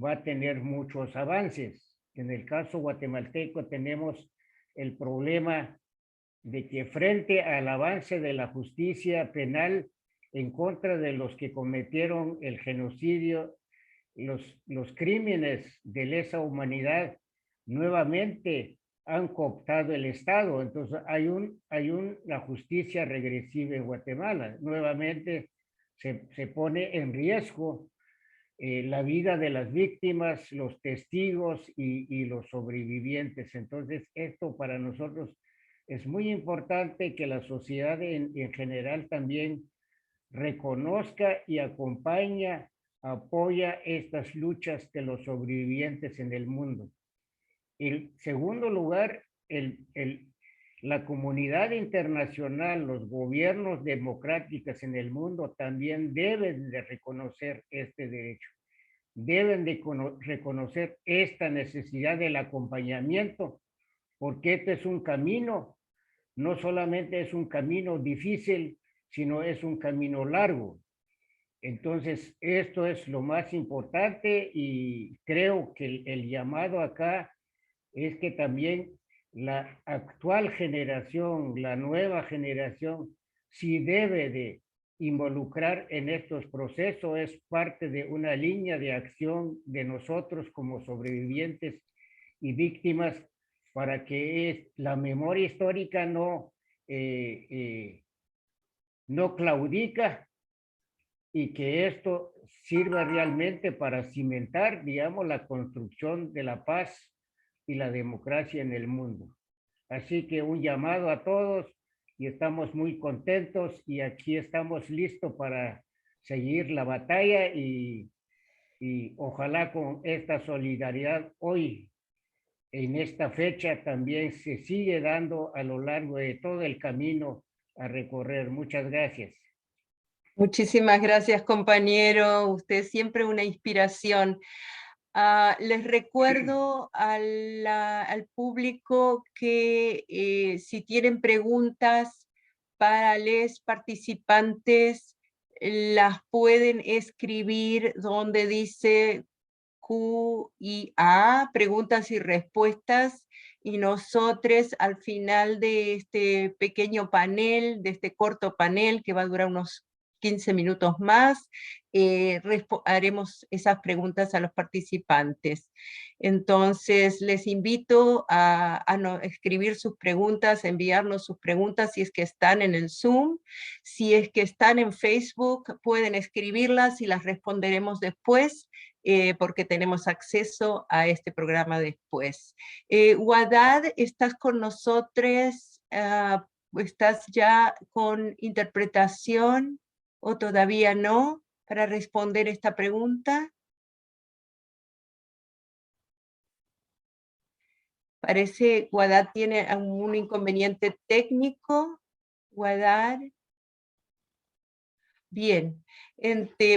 va a tener muchos avances. En el caso guatemalteco tenemos el problema de que frente al avance de la justicia penal en contra de los que cometieron el genocidio, los crímenes de lesa humanidad nuevamente han cooptado el Estado. Entonces hay una justicia regresiva en Guatemala. Nuevamente se pone en riesgo la vida de las víctimas, los testigos y los sobrevivientes. Entonces esto para nosotros es muy importante que la sociedad en general también reconozca y apoya estas luchas de los sobrevivientes en el mundo. En segundo lugar, la comunidad internacional, los gobiernos democráticos en el mundo también deben de reconocer este derecho. Deben de reconocer esta necesidad del acompañamiento, porque este es un camino, no solamente es un camino difícil, sino es un camino largo. Entonces, esto es lo más importante y creo que el llamado acá es que también la actual generación, la nueva generación, sí debe de involucrar en estos procesos, es parte de una línea de acción de nosotros como sobrevivientes y víctimas para que la memoria histórica no claudica y que esto sirva realmente para cimentar, digamos, la construcción de la paz y la democracia en el mundo. Así que un llamado a todos y estamos muy contentos y aquí estamos listos para seguir la batalla y ojalá con esta solidaridad hoy, en esta fecha, también se sigue dando a lo largo de todo el camino a recorrer. Muchas gracias. Muchísimas gracias, compañero. Usted es siempre una inspiración. Les recuerdo al público que si tienen preguntas para los participantes, las pueden escribir donde dice Q y A, preguntas y respuestas, y nosotros al final de este pequeño panel, de este corto panel que va a durar unos 15 minutos más, haremos esas preguntas a los participantes. Entonces, les invito a escribir sus preguntas, enviarnos sus preguntas si es que están en el Zoom. Si es que están en Facebook, pueden escribirlas y las responderemos después, porque tenemos acceso a este programa después. Wadad, ¿estás con nosotros? ¿Estás ya con interpretación o todavía no para responder esta pregunta? Parece Wadad tiene un inconveniente técnico. Wadad. Bien,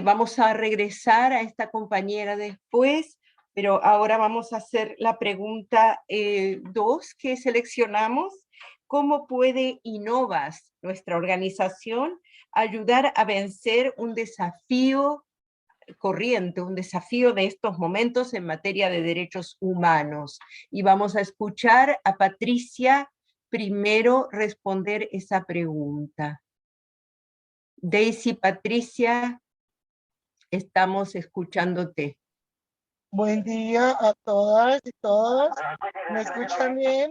vamos a regresar a esta compañera después, pero ahora vamos a hacer la pregunta 2 que seleccionamos. ¿Cómo puede INOVAS, nuestra organización, ayudar a vencer un desafío corriente, un desafío de estos momentos en materia de derechos humanos? Y vamos a escuchar a Patricia primero responder esa pregunta. Daisy, Patricia, estamos escuchándote. Buen día a todas y todos. ¿Me escuchan bien?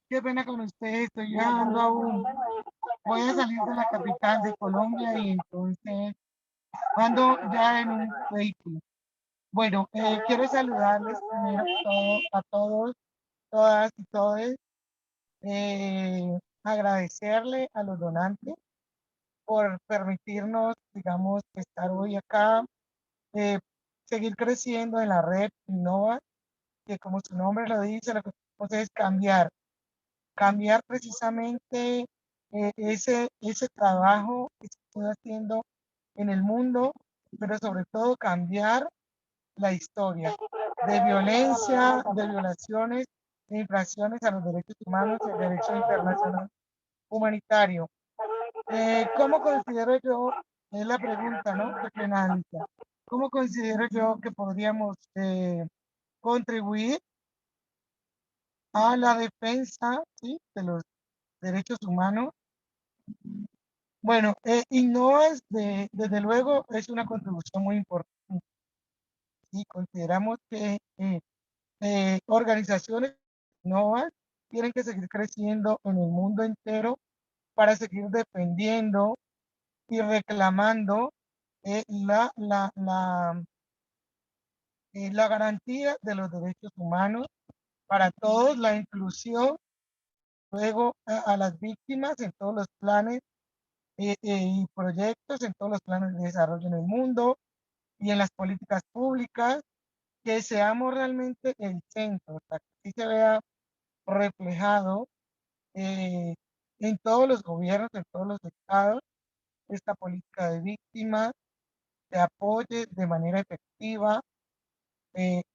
Qué pena con ustedes, estoy viajando aún. Voy a salir de la capital de Colombia y entonces ando ya en un vehículo. Bueno, quiero saludarles primero a todos, todas y todos. Agradecerle a los donantes por permitirnos, digamos, estar hoy acá, seguir creciendo en la red INOVAS, que como su nombre lo dice, lo que queremos es cambiar precisamente ese trabajo que se está haciendo en el mundo, pero sobre todo cambiar la historia de violencia, de violaciones, de infracciones a los derechos humanos, el derecho internacional humanitario. ¿Cómo considero yo, es la pregunta, ¿no?, que penaliza? ¿Cómo considero yo que podríamos contribuir a la defensa, ¿sí?, de los derechos humanos. Bueno, INOVAS, desde luego, es una contribución muy importante. Y consideramos que organizaciones INOVAS tienen que seguir creciendo en el mundo entero para seguir defendiendo y reclamando la garantía de los derechos humanos para todos, la inclusión, luego a las víctimas en todos los planes y proyectos, en todos los planes de desarrollo en el mundo y en las políticas públicas, que seamos realmente el centro, o sea, que sí se vea reflejado en todos los gobiernos, en todos los estados, esta política de víctimas, que apoye de manera efectiva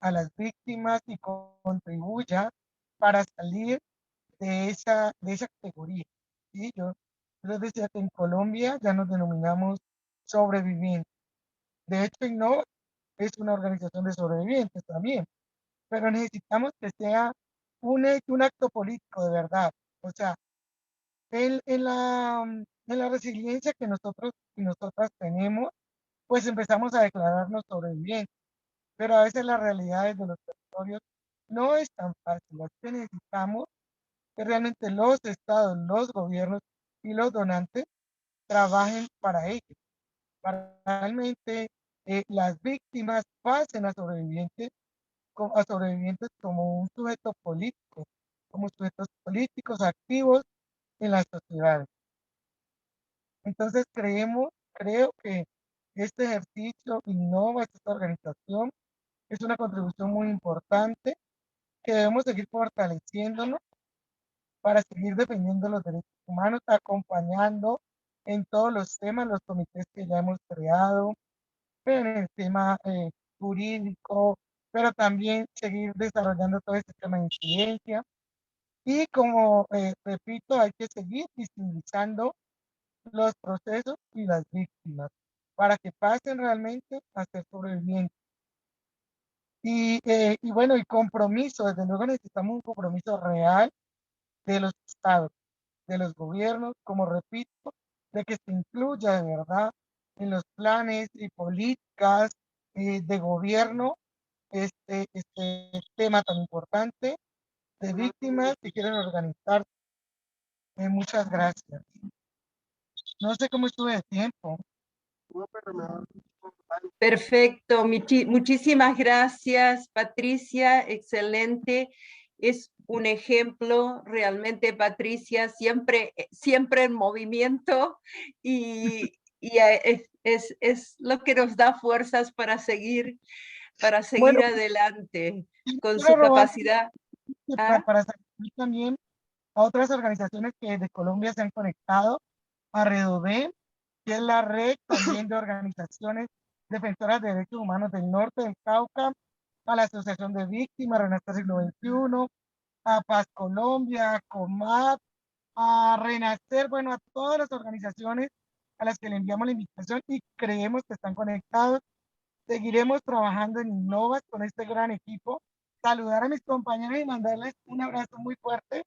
a las víctimas y contribuya para salir de esa categoría. ¿Sí? Yo les decía que en Colombia ya nos denominamos sobrevivientes. De hecho, no es una organización de sobrevivientes también, pero necesitamos que sea un acto político de verdad. O sea, en la resiliencia que nosotros y nosotras tenemos, pues empezamos a declararnos sobrevivientes, pero a veces las realidades de los territorios no es tan fácil. Es que necesitamos que realmente los estados, los gobiernos y los donantes trabajen para ello, para realmente las víctimas pasen a sobrevivientes como un sujeto político, como sujetos políticos activos en las sociedades. Entonces creo que este ejercicio innova, esta organización, es una contribución muy importante que debemos seguir fortaleciéndonos para seguir defendiendo los derechos humanos, acompañando en todos los temas, los comités que ya hemos creado, en el tema jurídico, pero también seguir desarrollando todo este tema de incidencia. Y como repito, hay que seguir visibilizando los procesos y las víctimas para que pasen realmente a ser sobrevivientes. Y bueno, el compromiso, desde luego necesitamos un compromiso real de los estados, de los gobiernos, como repito, de que se incluya de verdad en los planes y políticas de gobierno este tema tan importante de víctimas que quieren organizar. Muchas gracias. No sé cómo estuve de tiempo. Perfecto, muchísimas gracias, Patricia, excelente. Es un ejemplo, realmente, Patricia, siempre en movimiento y es lo que nos da fuerzas para seguir Bueno, adelante con quiero su robar capacidad. para salir también a otras organizaciones que de Colombia se han conectado a Redobé, que es la red también de organizaciones defensoras de derechos humanos del norte del Cauca, a la Asociación de Víctimas, Renacer Siglo XXI, a Paz Colombia, a COMAT, a Renacer, bueno, a todas las organizaciones a las que le enviamos la invitación y creemos que están conectados. Seguiremos trabajando en INOVAS con este gran equipo. Saludar a mis compañeros y mandarles un abrazo muy fuerte,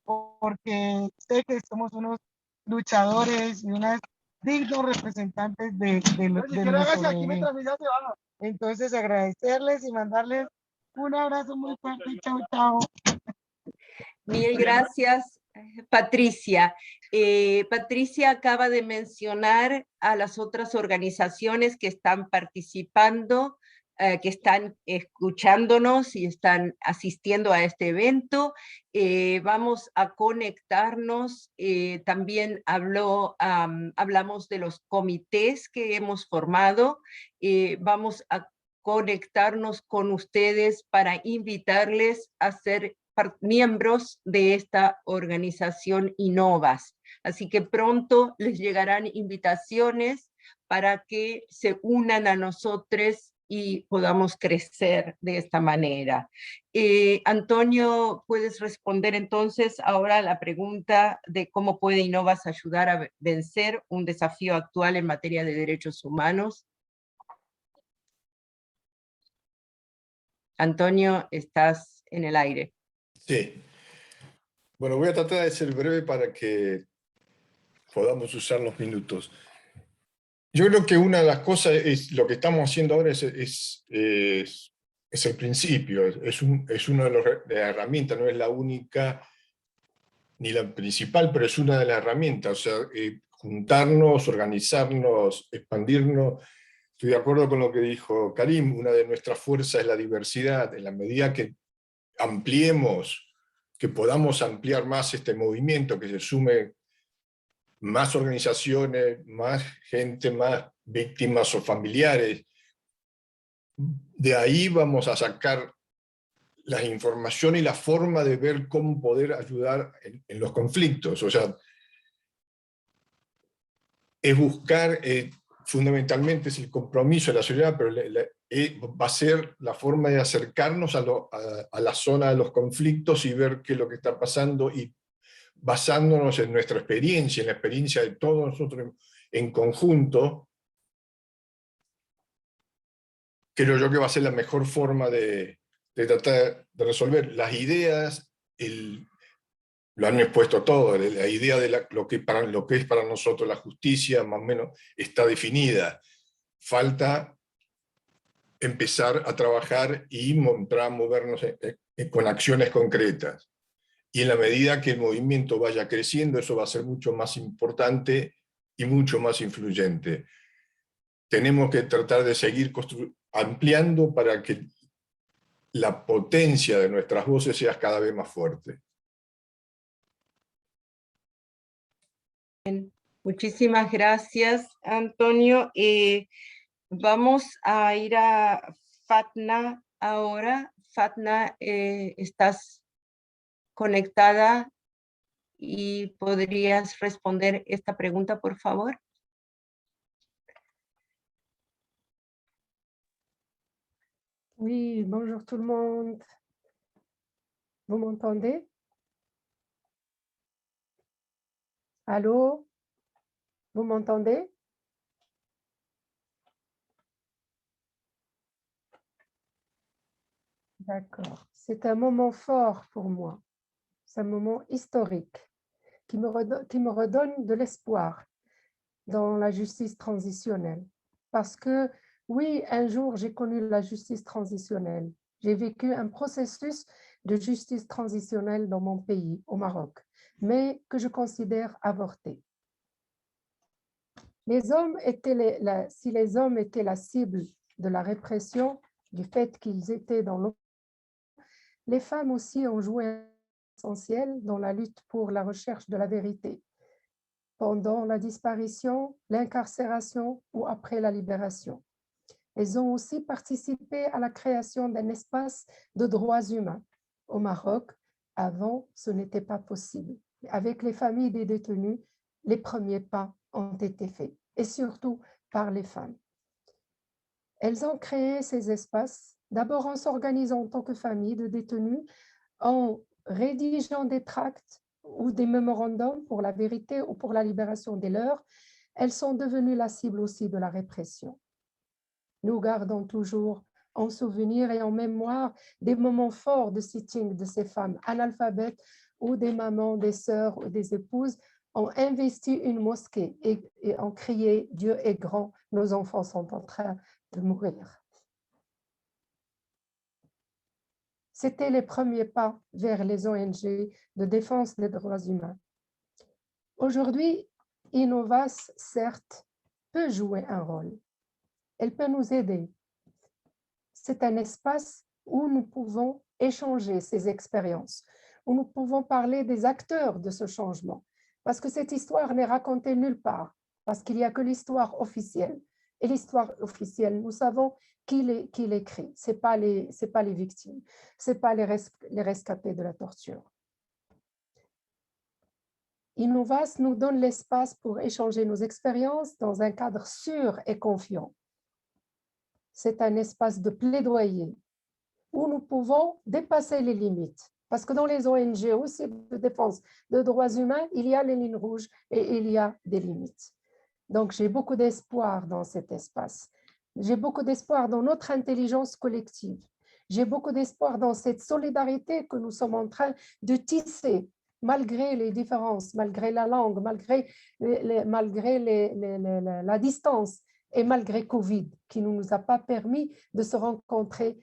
porque sé que somos unos luchadores y unas dignos representantes de los sobrevivientes. Entonces, agradecerles y mandarles un abrazo muy fuerte. Chao, chao. Mil gracias, Patricia. Patricia acaba de mencionar a las otras organizaciones que están participando, que están escuchándonos y están asistiendo a este evento. Vamos a conectarnos. También hablamos de los comités que hemos formado. Vamos a conectarnos con ustedes para invitarles a ser miembros de esta organización INOVAS. Así que pronto les llegarán invitaciones para que se unan a nosotros y podamos crecer de esta manera. Antonio, ¿puedes responder entonces ahora a la pregunta de cómo puede INOVAS ayudar a vencer un desafío actual en materia de derechos humanos? Antonio, estás en el aire. Sí. Bueno, voy a tratar de ser breve para que podamos usar los minutos. Yo creo que una de las cosas es lo que estamos haciendo ahora es el principio, es una de las herramientas, no es la única ni la principal, pero es una de las herramientas, o sea, juntarnos, organizarnos, expandirnos. Estoy de acuerdo con lo que dijo Karim, una de nuestras fuerzas es la diversidad. En la medida que ampliemos, que podamos ampliar más este movimiento, que se sume más organizaciones, más gente, más víctimas o familiares, de ahí vamos a sacar la información y la forma de ver cómo poder ayudar en los conflictos. O sea, es buscar, fundamentalmente es el compromiso de la sociedad, pero va a ser la forma de acercarnos a la zona de los conflictos y ver qué es lo que está pasando, y basándonos en nuestra experiencia, en la experiencia de todos nosotros en conjunto, creo yo que va a ser la mejor forma de tratar de resolver. Las ideas, lo han expuesto todo, la idea de lo que es para nosotros la justicia, más o menos, está definida. Falta empezar a trabajar y movernos con acciones concretas. Y en la medida que el movimiento vaya creciendo, eso va a ser mucho más importante y mucho más influyente. Tenemos que tratar de seguir ampliando para que la potencia de nuestras voces sea cada vez más fuerte. Muchísimas gracias, Antonio. Vamos a ir a Fatna ahora. Fatna, ¿estás conectada y podrías responder esta pregunta, por favor? Oui, bonjour tout le monde. Vous m'entendez? Allô? Vous m'entendez? D'accord. C'est un moment fort pour moi. C'est un moment historique qui me redonne de l'espoir dans la justice transitionnelle. Parce que, oui, un jour, j'ai connu la justice transitionnelle. J'ai vécu un processus de justice transitionnelle dans mon pays, au Maroc, mais que je considère avorté. Si les hommes étaient la cible de la répression, du fait qu'ils étaient dans l'eau, les femmes aussi ont joué un rôle essentiel dans la lutte pour la recherche de la vérité, pendant la disparition, l'incarcération ou après la libération. Elles ont aussi participé à la création d'un espace de droits humains. Au Maroc, avant, ce n'était pas possible. Avec les familles des détenus, les premiers pas ont été faits, et surtout par les femmes. Elles ont créé ces espaces, d'abord en s'organisant en tant que famille de détenus, en rédigeant des tracts ou des mémorandums pour la vérité ou pour la libération des leurs. Elles sont devenues la cible aussi de la répression. Nous gardons toujours en souvenir et en mémoire des moments forts de sitting de ces femmes analphabètes où des mamans, des sœurs ou des épouses ont investi une mosquée et ont crié « Dieu est grand, nos enfants sont en train de mourir ». C'était les premiers pas vers les ONG de défense des droits humains. Aujourd'hui, INOVAS, certes, peut jouer un rôle. Elle peut nous aider. C'est un espace où nous pouvons échanger ces expériences, où nous pouvons parler des acteurs de ce changement, parce que cette histoire n'est racontée nulle part, parce qu'il n'y a que l'histoire officielle. Et l'histoire officielle, nous savons qui l'écrit. Ce n'est pas les victimes, ce n'est pas les rescapés de la torture. INOVAS nous donne l'espace pour échanger nos expériences dans un cadre sûr et confiant. C'est un espace de plaidoyer où nous pouvons dépasser les limites. Parce que dans les ONG aussi de défense de droits humains, il y a les lignes rouges et il y a des limites. Donc, j'ai beaucoup d'espoir dans cet espace. J'ai beaucoup d'espoir dans notre intelligence collective. J'ai beaucoup d'espoir dans cette solidarité que nous sommes en train de tisser, malgré les différences, malgré la langue, malgré la distance et malgré Covid, qui ne nous a pas permis de se rencontrer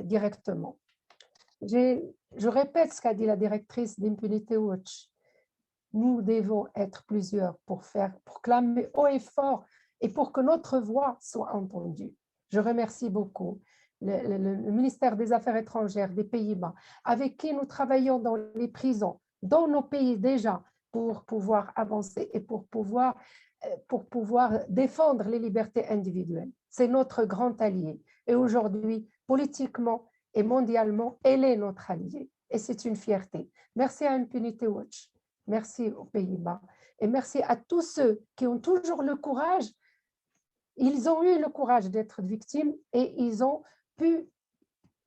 directement. Je répète ce qu'a dit la directrice d'Impunity Watch. Nous devons être plusieurs pour clamer haut et fort et pour que notre voix soit entendue. Je remercie beaucoup le ministère des Affaires étrangères des Pays-Bas, avec qui nous travaillons dans les prisons, dans nos pays déjà, pour pouvoir avancer et pour pouvoir défendre les libertés individuelles. C'est notre grand allié. Et aujourd'hui, politiquement et mondialement, elle est notre alliée. Et c'est une fierté. Merci à Impunity Watch. Merci aux Pays-Bas et merci à tous ceux qui ont toujours le courage. Ils ont eu le courage d'être victimes et ils ont pu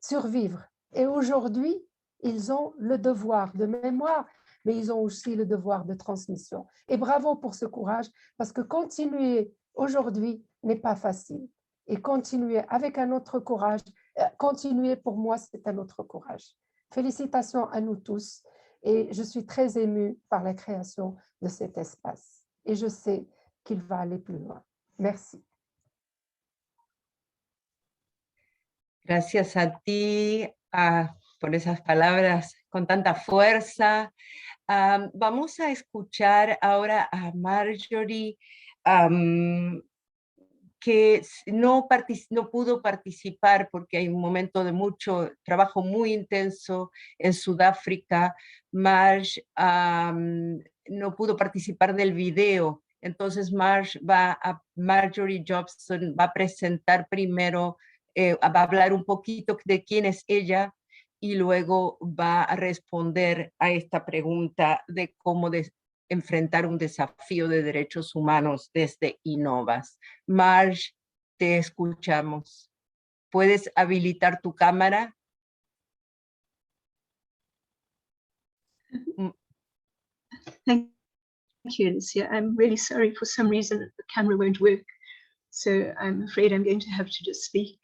survivre. Et aujourd'hui, ils ont le devoir de mémoire, mais ils ont aussi le devoir de transmission. Et bravo pour ce courage, parce que continuer aujourd'hui n'est pas facile. Et continuer avec un autre courage, continuer pour moi, c'est un autre courage. Félicitations à nous tous. Et je suis très émue par la création de cet espace. Et je sais qu'il va aller plus loin. Merci. Gracias a ti por esas palabras con tanta fuerza. Vamos a escuchar ahora a Marjorie, que no pudo participar porque hay un momento de mucho trabajo muy intenso en Sudáfrica. No pudo participar del video, entonces Marjorie Jobson va a presentar primero, va a hablar un poquito de quién es ella y luego va a responder a esta pregunta de cómo enfrentar un desafío de derechos humanos desde INOVAS. Marge, te escuchamos. ¿Puedes habilitar tu cámara? Thank you, Alicia. I'm really sorry, for some reason the camera won't work. So I'm afraid I'm going to have to just speak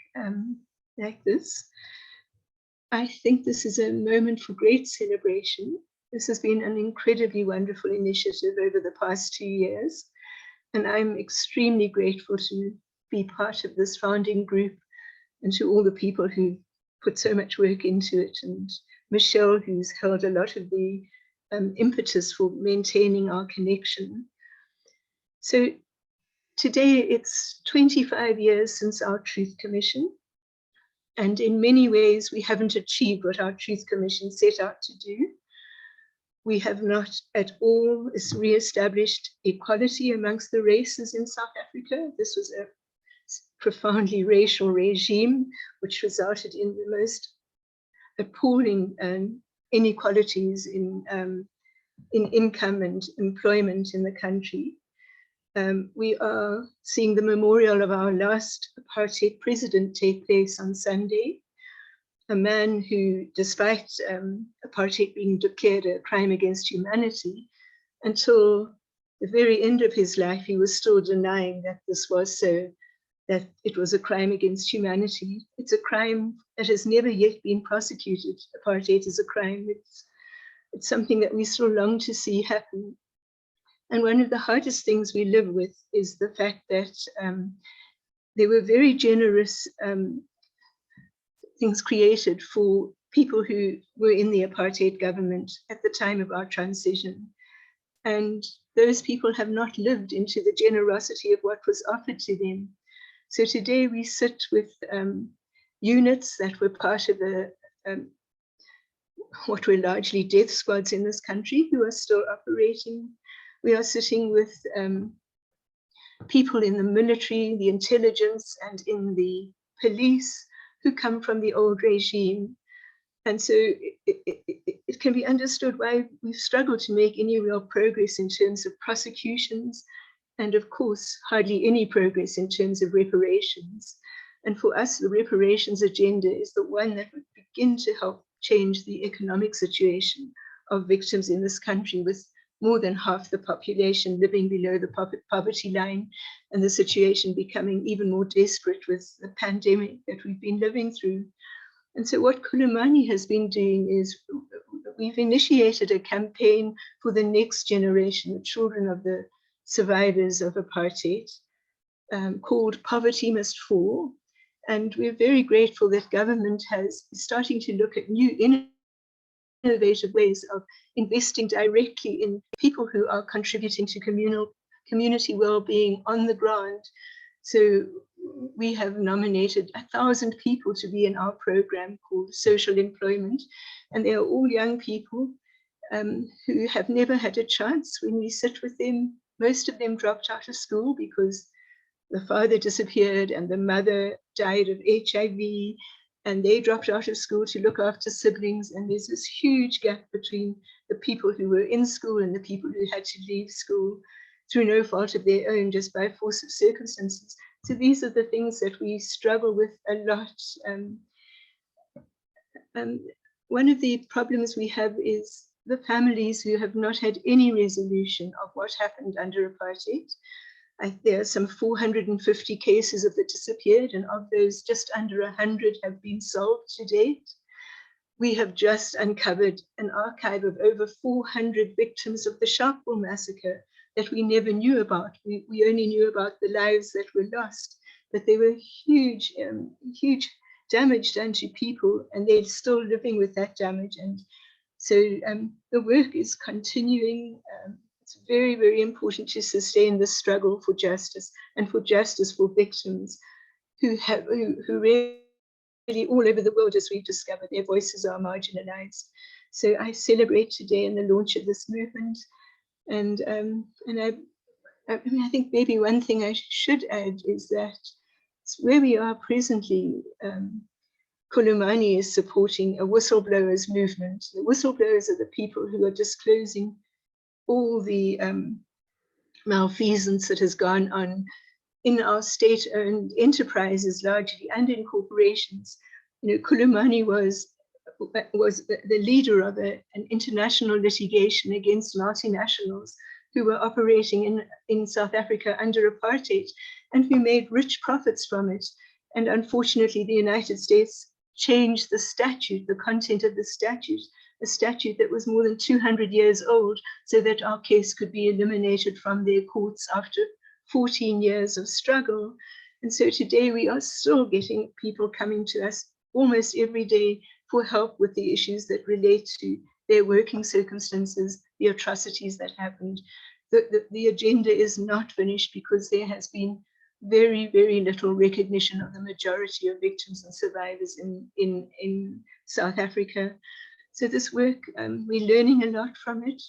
like this. I think this is a moment for great celebration. This has been an incredibly wonderful initiative over the past 2 years, and I'm extremely grateful to be part of this founding group and to all the people who put so much work into it, and Michelle, who's held a lot of the impetus for maintaining our connection. So today it's 25 years since our Truth Commission, and in many ways we haven't achieved what our Truth Commission set out to do. We have not at all re-established equality amongst the races in South Africa. This was a profoundly racial regime, which resulted in the most appalling inequalities in income and employment in the country. We are seeing the memorial of our last apartheid president take place on Sunday. A man who, despite apartheid being declared a crime against humanity, until the very end of his life, he was still denying that this was so, that it was a crime against humanity. It's a crime that has never yet been prosecuted. Apartheid is a crime. It's something that we still long to see happen. And one of the hardest things we live with is the fact that there were very generous things created for people who were in the apartheid government at the time of our transition. And those people have not lived into the generosity of what was offered to them. So today we sit with units that were part of what were largely death squads in this country who are still operating. We are sitting with people in the military, the intelligence, and in the police who come from the old regime. And so it can be understood why we've struggled to make any real progress in terms of prosecutions, and of course, hardly any progress in terms of reparations. And for us, the reparations agenda is the one that would begin to help change the economic situation of victims in this country, with more than half the population living below the poverty line, and the situation becoming even more desperate with the pandemic that we've been living through. And so what Kulumani has been doing is we've initiated a campaign for the next generation, the children of the survivors of apartheid, called Poverty Must Fall. And we're very grateful that government is starting to look at new innovative ways of investing directly in people who are contributing to community well-being on the ground. So we have nominated 1,000 people to be in our program called Social Employment, and they are all young people who have never had a chance. When we sit with them, most of them dropped out of school because the father disappeared and the mother died of HIV, and they dropped out of school to look after siblings. And there's this huge gap between the people who were in school and the people who had to leave school through no fault of their own, just by force of circumstances. So these are the things that we struggle with a lot. One of the problems we have is the families who have not had any resolution of what happened under apartheid. There are some 450 cases of the disappeared, and of those, just under 100 have been solved to date. We have just uncovered an archive of over 400 victims of the Sharpeville massacre that we never knew about. We only knew about the lives that were lost, but there were huge damage done to people, and they're still living with that damage. And so the work is continuing. It's very, very important to sustain the struggle for justice, and for justice for victims who really all over the world, as we've discovered, their voices are marginalized. So I celebrate today in the launch of this movement. And I think maybe one thing I should add is that where we are presently, Kulumani is supporting a whistleblowers movement. The whistleblowers are the people who are disclosing all the malfeasance that has gone on in our state-owned enterprises largely, and in corporations. You know, Kulumani was the leader of an international litigation against multinationals who were operating in South Africa under apartheid, and who made rich profits from it. And unfortunately, the United States changed the statute, the content of the statute, a statute that was more than 200 years old, so that our case could be eliminated from their courts after 14 years of struggle. And so today we are still getting people coming to us almost every day for help with the issues that relate to their working circumstances, the atrocities that happened. The agenda is not finished because there has been very, very little recognition of the majority of victims and survivors in South Africa. So this work, we're learning a lot from it.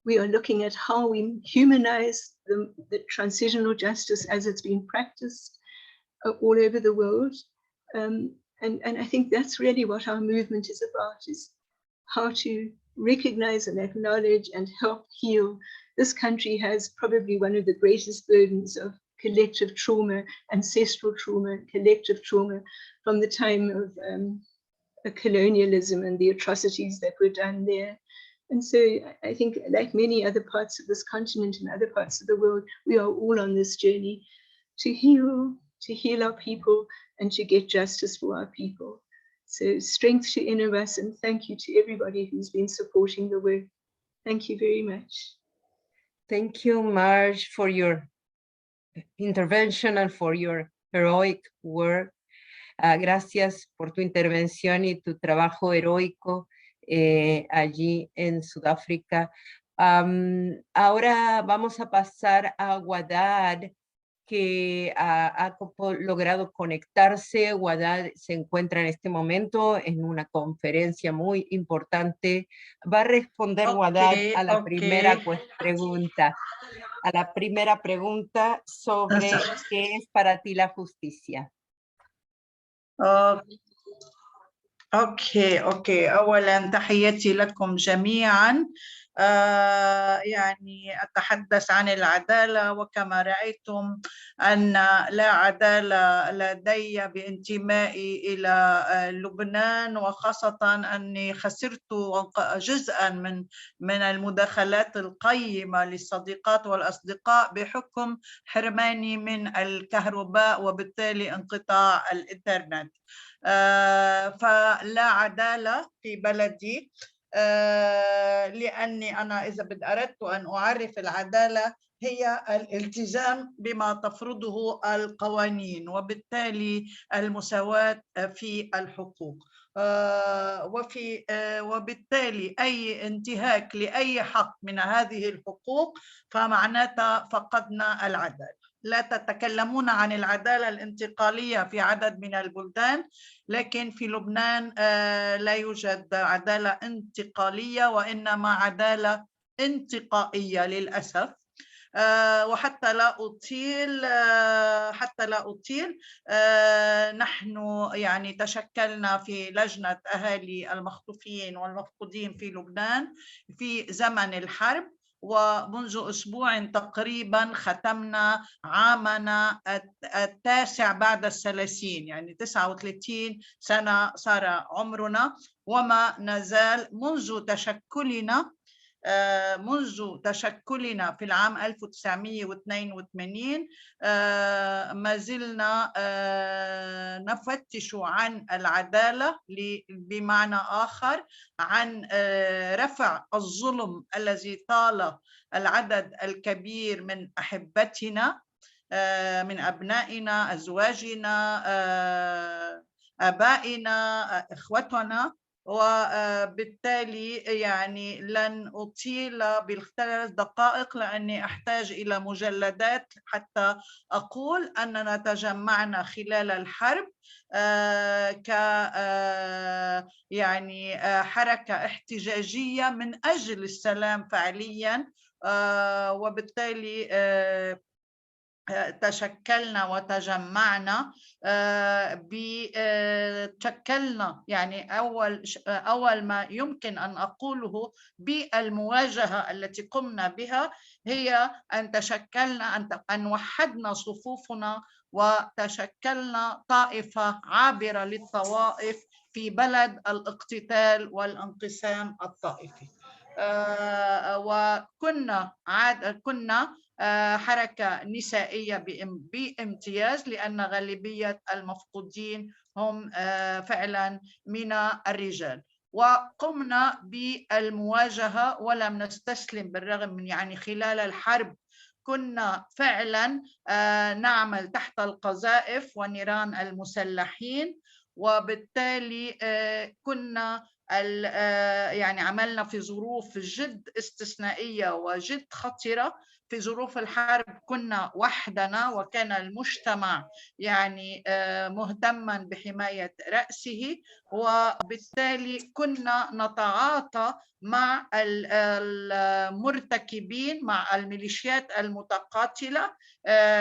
We are looking at how we humanize the transitional justice as it's been practiced all over the world. And I think that's really what our movement is about, is how to recognize and acknowledge and help heal. This country has probably one of the greatest burdens of collective trauma, ancestral trauma, collective trauma from the time of colonialism and the atrocities that were done there. And so I think, like many other parts of this continent and other parts of the world, we are all on this journey to heal our people and to get justice for our people. So strength to INOVAS, and thank you to everybody who's been supporting the work. Thank you very much. Thank you, Marge, for your intervention and for your heroic work. Gracias por tu intervención y tu trabajo heroico allí en Sudáfrica. Ahora vamos a pasar a Wadad, que ha logrado conectarse. Wadad se encuentra en este momento en una conferencia muy importante. Va a responder Wadad a la primera pregunta. A la primera pregunta sobre qué es para ti la justicia. اوكي اولا تحياتي لكم جميعا. يعني أتحدث عن العدالة، وكما رأيتم أن لا عدالة لدي بانتمائي إلى لبنان، وخاصة أني خسرت جزءا من المداخلات القيمة للصديقات والأصدقاء بحكم حرماني من الكهرباء وبالتالي انقطاع الإنترنت. فلا عدالة في بلدي، لأني أنا إذا أردت أن أعرف العدالة هي الالتزام بما تفرضه القوانين، وبالتالي المساواة في الحقوق، وبالتالي أي انتهاك لأي حق من هذه الحقوق فمعناتها فقدنا العدالة. لا تتكلمون عن العدالة الانتقالية في عدد من البلدان، لكن في لبنان لا يوجد عدالة انتقالية وإنما عدالة انتقائية للأسف. وحتى لا أطيل نحن يعني تشكلنا في لجنة أهالي المخطوفين والمفقودين في لبنان في زمن الحرب، ومنذ أسبوع تقريبا ختمنا عامنا 9 بعد 30، يعني 39 سنة صار عمرنا، وما نزال منذ تشكلنا في العام 1982 ما زلنا نفتش عن العدالة، بمعنى آخر عن رفع الظلم الذي طال العدد الكبير من أحبتنا، من أبنائنا، أزواجنا، آبائنا، إخوتنا. وبالتالي يعني لن أطيل بالثلاث دقائق لأني أحتاج إلى مجلدات حتى أقول أننا تجمعنا خلال الحرب ك يعني حركة احتجاجية من أجل السلام فعليا، وبالتالي تشكلنا وتجمعنا تشكلنا يعني أول ما يمكن أن أقوله بالمواجهة التي قمنا بها هي أن تشكلنا، أن وحدنا صفوفنا وتشكلنا طائفة عابرة للطوائف في بلد الاقتتال والانقسام الطائفي. وكنا حركة نسائية بامتياز، لأن غالبية المفقودين هم فعلا من الرجال، وقمنا بالمواجهة ولم نستسلم بالرغم من يعني خلال الحرب كنا فعلا نعمل تحت القذائف ونيران المسلحين، وبالتالي كنا يعني عملنا في ظروف جد استثنائية وجد خطرة. في ظروف الحرب كنا وحدنا، وكان المجتمع يعني مهتما بحماية رأسه، وبالتالي كنا نتعاطى مع المرتكبين، مع الميليشيات المتقاتلة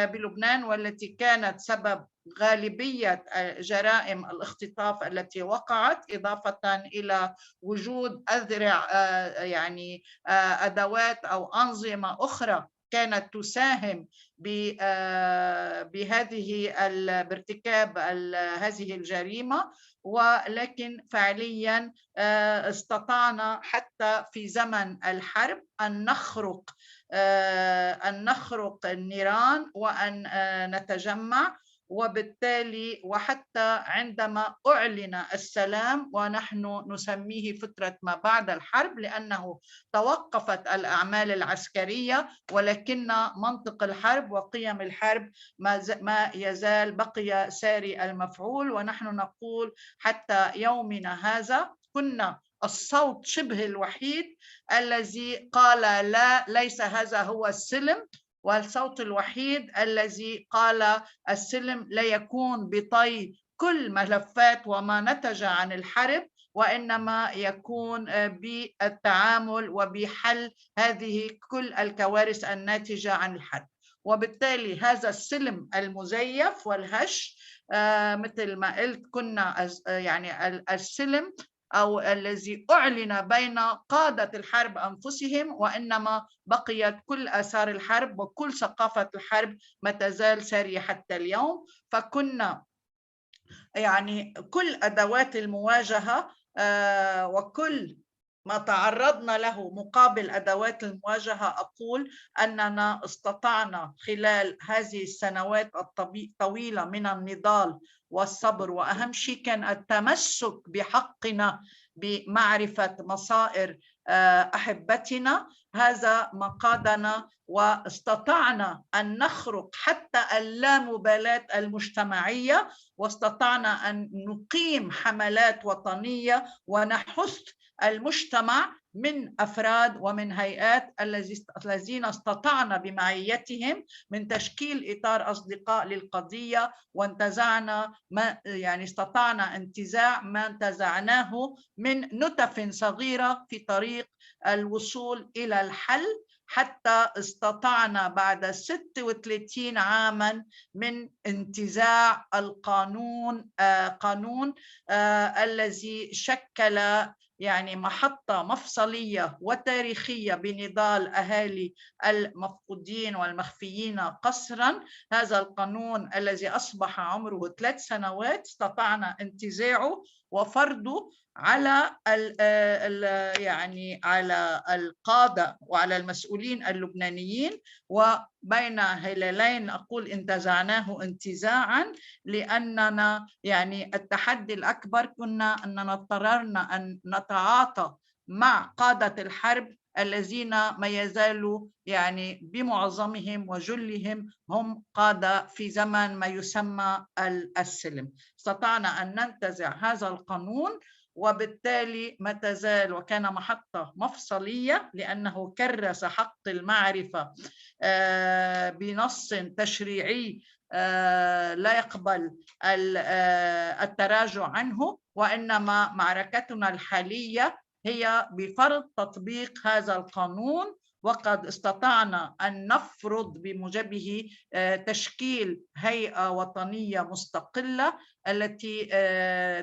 بلبنان، والتي كانت سبب غالبية جرائم الاختطاف التي وقعت، إضافة إلى وجود أذرع يعني أدوات أو أنظمة أخرى كانت تساهم بارتكاب هذه الجريمة. ولكن فعليا استطعنا حتى في زمن الحرب أن نخرق النيران وأن نتجمع، وبالتالي وحتى عندما أعلن السلام، ونحن نسميه فترة ما بعد الحرب لأنه توقفت الأعمال العسكرية، ولكن منطق الحرب وقيم الحرب ما يزال بقي ساري المفعول. ونحن نقول حتى يومنا هذا كنا الصوت شبه الوحيد الذي قال لا، ليس هذا هو السلم، والصوت الوحيد الذي قال السلم لا يكون بطي كل ملفات وما نتج عن الحرب، وإنما يكون بالتعامل وبحل هذه كل الكوارث الناتجة عن الحرب. وبالتالي هذا السلم المزيف والهش مثل ما قلت كنا يعني السلم أو الذي أعلن بين قادة الحرب أنفسهم، وإنما بقيت كل آثار الحرب وكل ثقافة الحرب ما تزال سارية حتى اليوم. فكنا يعني كل أدوات المواجهة وكل ما تعرضنا له مقابل أدوات المواجهة، أقول أننا استطعنا خلال هذه السنوات الطويلة من النضال والصبر، وأهم شيء كان التمسك بحقنا بمعرفة مصائر أحبتنا. هذا ما قادنا واستطعنا أن نخرق حتى اللامبالاة المجتمعية، واستطعنا أن نقيم حملات وطنية ونحث المجتمع من أفراد ومن هيئات الذين استطعنا بمعيتهم من تشكيل إطار أصدقاء للقضية، وانتزعنا ما يعني استطعنا انتزاع ما انتزعناه من نتف صغيرة في طريق الوصول إلى الحل، حتى استطعنا بعد 36 عاما من انتزاع القانون قانون الذي شكل يعني محطة مفصلية وتاريخية بنضال أهالي المفقودين والمخفيين قسرا. هذا القانون الذي أصبح عمره 3 سنوات استطعنا انتزاعه وفرضه على يعني على القادة وعلى المسؤولين اللبنانيين، وبين هلالين أقول انتزعناه انتزاعا، لأننا يعني التحدي الأكبر كنا أننا اضطررنا أن نتعاطى مع قادة الحرب الذين ما يزالوا يعني بمعظمهم وجلهم هم قادة في زمن ما يسمى السلم. استطعنا أن ننتزع هذا القانون، وبالتالي ما تزال وكان محطة مفصلية، لأنه كرس حق المعرفة بنص تشريعي لا يقبل التراجع عنه، وإنما معركتنا الحالية هي بفرض تطبيق هذا القانون. وقد استطعنا أن نفرض بموجبه تشكيل هيئة وطنية مستقلة التي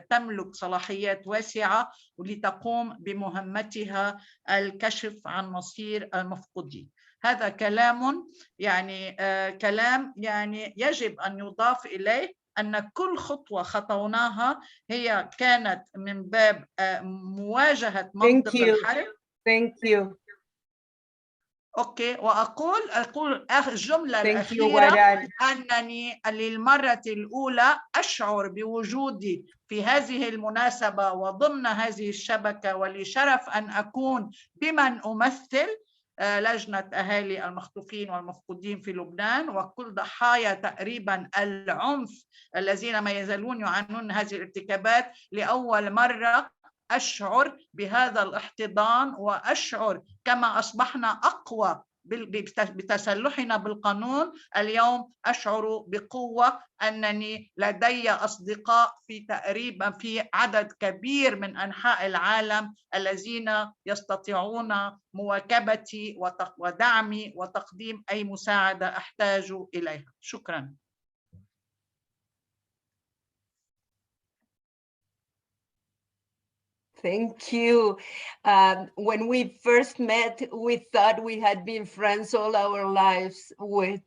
تملك صلاحيات واسعة ولتقوم بمهمتها الكشف عن مصير المفقودين. هذا كلام يعني كلام يعني يجب أن يضاف إليه أن كل خطوة خطوناها هي كانت من باب مواجهة منطق الحرب. Thank you. أوكي، وأقول الجملة الأخيرة أنني للمرة الأولى أشعر بوجودي في هذه المناسبة وضمن هذه الشبكة، ولي شرف أن أكون بمن أمثل لجنة أهالي المخطوفين والمفقودين في لبنان وكل ضحايا تقريبا العنف الذين ما يزالون يعانون هذه الارتكابات. لأول مرة أشعر بهذا الاحتضان، وأشعر كما أصبحنا أقوى بتسلحنا بالقانون اليوم، أشعر بقوة أنني لدي أصدقاء في عدد كبير من أنحاء العالم الذين يستطيعون مواكبتي ودعمي وتقديم أي مساعدة أحتاج إليها. شكرا. Thank you. When we first met, we thought we had been friends all our lives with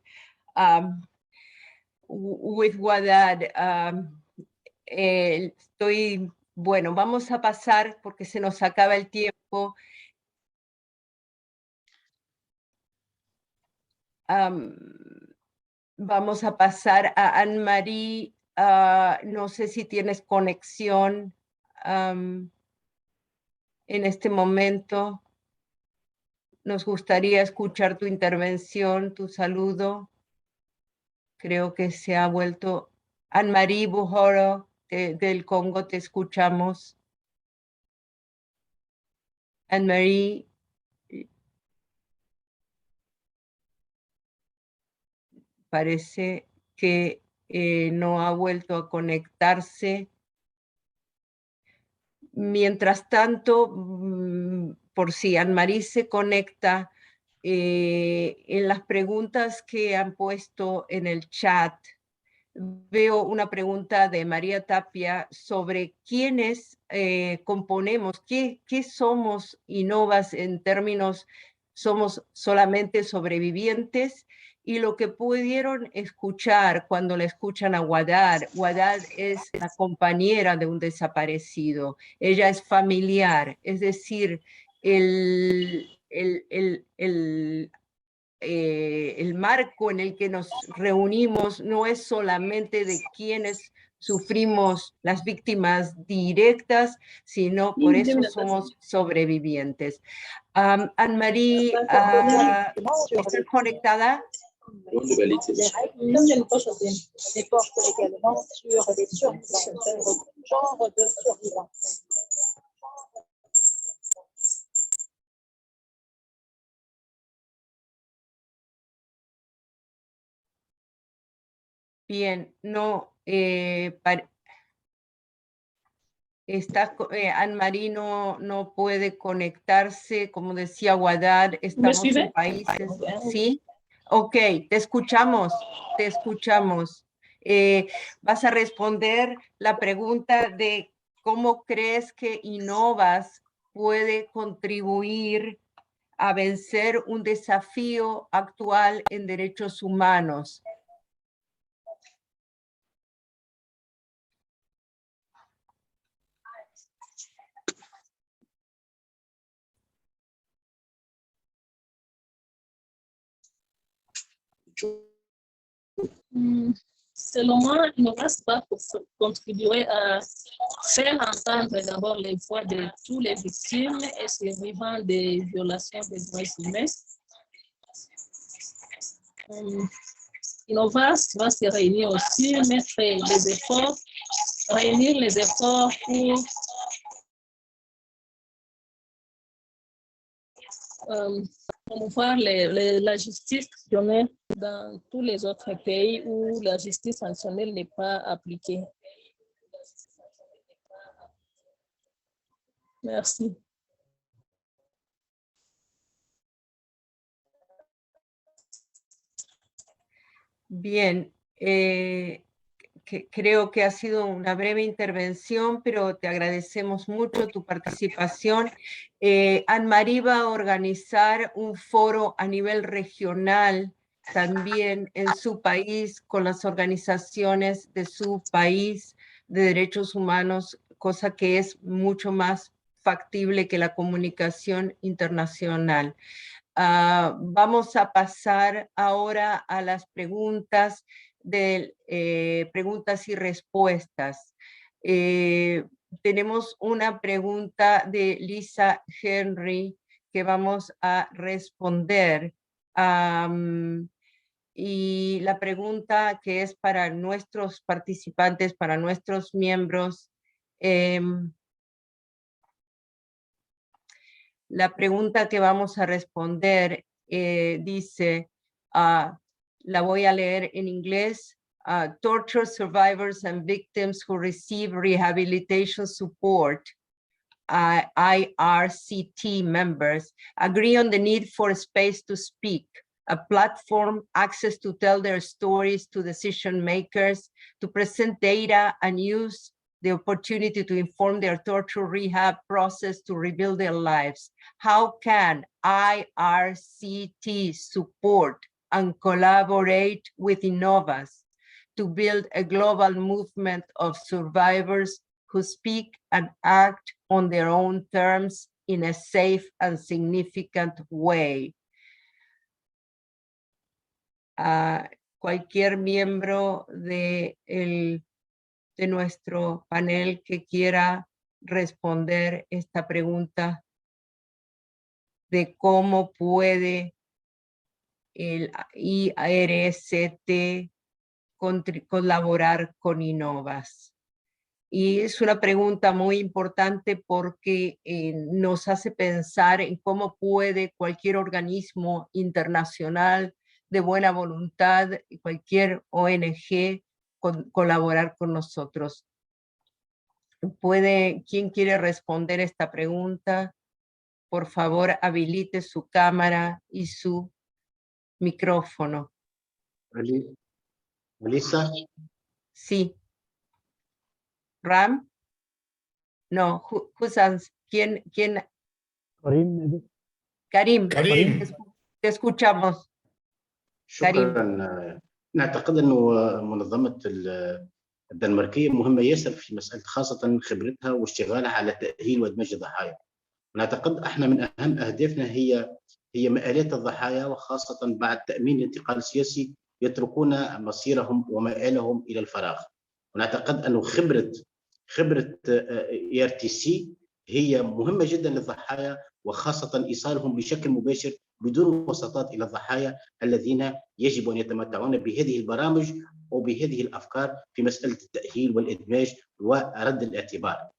Wadad. Bueno, vamos a pasar porque se nos acaba el tiempo. Vamos a pasar a Anne-Marie. No sé si tienes conexión. En este momento nos gustaría escuchar tu intervención, tu saludo. Creo que se ha vuelto Anne-Marie Buhoro del Congo, te escuchamos. Anne-Marie. Parece que no ha vuelto a conectarse. Mientras tanto, por si Anne-Marie se conecta, en las preguntas que han puesto en el chat, veo una pregunta de María Tapia sobre quiénes componemos, qué somos INOVAS en términos, somos solamente sobrevivientes, y lo que pudieron escuchar cuando la escuchan a Wadad. Wadad es la compañera de un desaparecido, ella es familiar, es decir, el marco en el que nos reunimos no es solamente de quienes sufrimos las víctimas directas, sino por eso somos sobrevivientes. Anne-Marie, ¿estás conectada? Les règles portent également sur les survivances, genre de survivance. Bien, no, Anne-Marie no puede conectarse, como decía Wadad, estamos en países, ¿sí? Ok, te escuchamos. Vas a responder la pregunta de cómo crees que INOVAS puede contribuir a vencer un desafío actual en derechos humanos. Selon moi, INOVAS va contribuer à faire entendre d'abord les voix de tous les victimes et survivants des violations des droits humains. INOVAS va se réunir aussi, réunir les efforts pour promouvoir la justice fonctionnelle dans tous les autres pays où la justice fonctionnelle n'est pas appliquée. Merci. Bien, creo que ha sido una breve intervención, pero te agradecemos mucho tu participación. Anne-Marie va a organizar un foro a nivel regional también en su país, con las organizaciones de su país de derechos humanos, cosa que es mucho más factible que la comunicación internacional. Vamos a pasar ahora a las preguntas preguntas y respuestas. Tenemos una pregunta de Lisa Henry que vamos a responder. Y la pregunta que es para nuestros participantes, para nuestros miembros, la pregunta que vamos a responder dice, la voy a leer en inglés. Torture survivors and victims who receive rehabilitation support, IRCT members, agree on the need for a space to speak, a platform, access to tell their stories to decision makers, to present data and use the opportunity to inform their torture rehab process to rebuild their lives. How can IRCT support and collaborate with INOVAS to build a global movement of survivors who speak and act on their own terms in a safe and significant way? Cualquier miembro de nuestro panel que quiera responder esta pregunta de cómo puede el IRCT colaborar con INOVAS. Y es una pregunta muy importante porque nos hace pensar en cómo puede cualquier organismo internacional de buena voluntad, cualquier ONG, colaborar con nosotros. ¿Quién quiere responder esta pregunta? Por favor, habilite su cámara y su micrófono. Melissa? Sí. Ram? No, ¿quién? Karim, maybe. Karim, Karim. te escuchamos. كريم. شكرا. نعتقد أنه منظمة الدنماركية مهمة ياسر في مسألة خاصة خبرتها واشتغالها على تأهيل وإدماج الضحايا. ونعتقد احنا من أهم أهدافنا هي مآلات الضحايا، وخاصة بعد تأمين الانتقال السياسي يتركون مصيرهم ومآلهم إلى الفراغ. ونعتقد أنه خبرة ERTC هي مهمة جدا للضحايا، وخاصة إيصالهم بشكل مباشر بدون وساطات إلى الضحايا الذين يجب أن يتمتعون بهذه البرامج وبهذه الأفكار في مسألة التأهيل والإدماج ورد الاعتبار.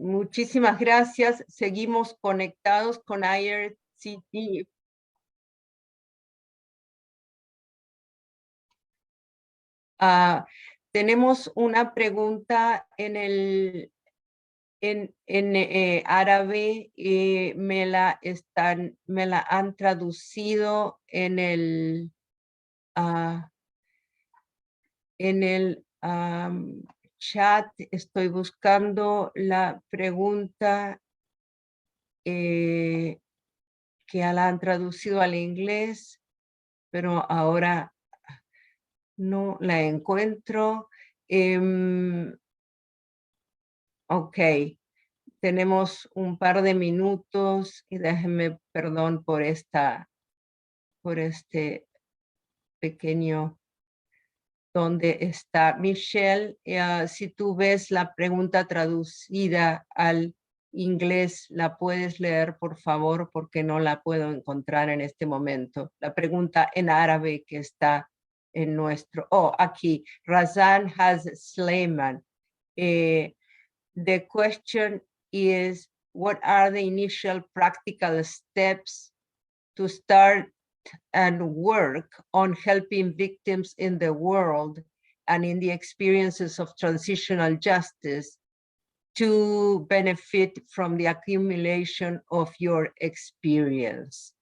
Muchísimas gracias. Seguimos conectados con IRCT. Tenemos una pregunta en árabe, me la han traducido en el chat. Estoy buscando la pregunta que la han traducido al inglés, pero ahora no la encuentro. Ok, tenemos un par de minutos y déjenme perdón por este pequeño. ¿Dónde está Michelle? Si tú ves la pregunta traducida al inglés, ¿la puedes leer, por favor? Porque no la puedo encontrar en este momento. La pregunta en árabe que está en nuestro... Oh, aquí. Razan Has Sleiman. The question is, what are the initial practical steps to start and work on helping victims in the world and in the experiences of transitional justice to benefit from the accumulation of your experience?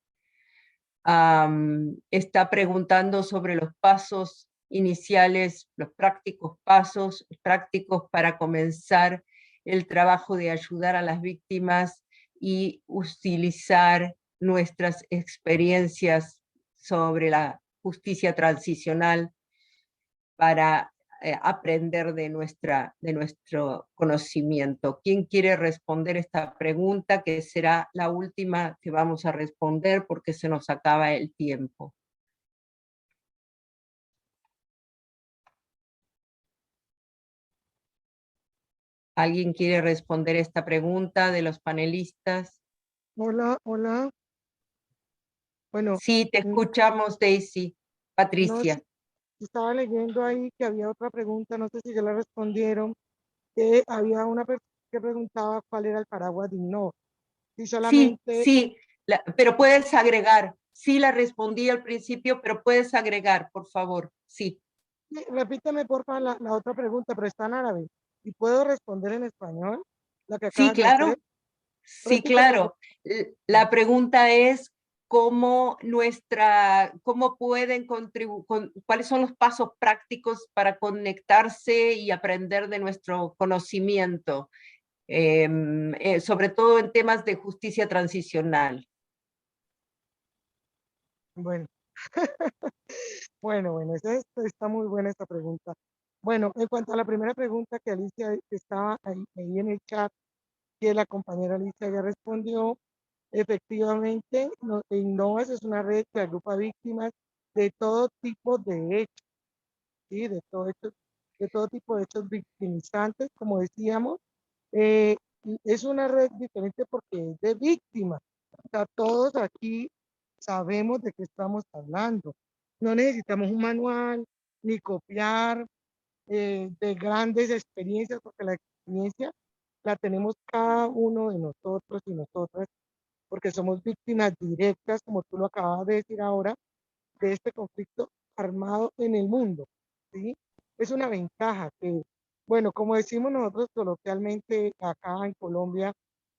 Está preguntando sobre los pasos iniciales, los pasos prácticos para comenzar el trabajo de ayudar a las víctimas y utilizar nuestras experiencias sobre la justicia transicional para aprender de nuestro conocimiento. ¿Quién quiere responder esta pregunta, que será la última que vamos a responder porque se nos acaba el tiempo? ¿Alguien quiere responder esta pregunta de los panelistas? Hola, hola. Bueno. Sí, te escuchamos, Daisy. Patricia. No, estaba leyendo ahí que había otra pregunta, no sé si ya la respondieron, que había una persona que preguntaba cuál era el paraguas de INOVAS. Y solamente... Sí, pero puedes agregar. Sí, la respondí al principio, pero puedes agregar, por favor. Sí. Repítame, por favor, la otra pregunta, pero está en árabe. ¿Y puedo responder en español? La que Sí, claro. de hacer. Sí, claro. La pregunta es cuáles son los pasos prácticos para conectarse y aprender de nuestro conocimiento, sobre todo en temas de justicia transicional. Bueno, bueno, está muy buena esta pregunta. Bueno, en cuanto a la primera pregunta que Alicia estaba ahí en el chat, que la compañera Alicia ya respondió, efectivamente, INOVAS es una red que agrupa víctimas de todo tipo de hechos, ¿sí? de todo tipo de hechos victimizantes, como decíamos. Es una red diferente porque es de víctimas. O sea, todos aquí sabemos de qué estamos hablando. No necesitamos un manual, ni copiar de grandes experiencias, porque la experiencia la tenemos cada uno de nosotros y nosotras, porque somos víctimas directas, como tú lo acabas de decir ahora, de este conflicto armado en el mundo, ¿sí? Es una ventaja que, bueno, como decimos nosotros coloquialmente acá en Colombia,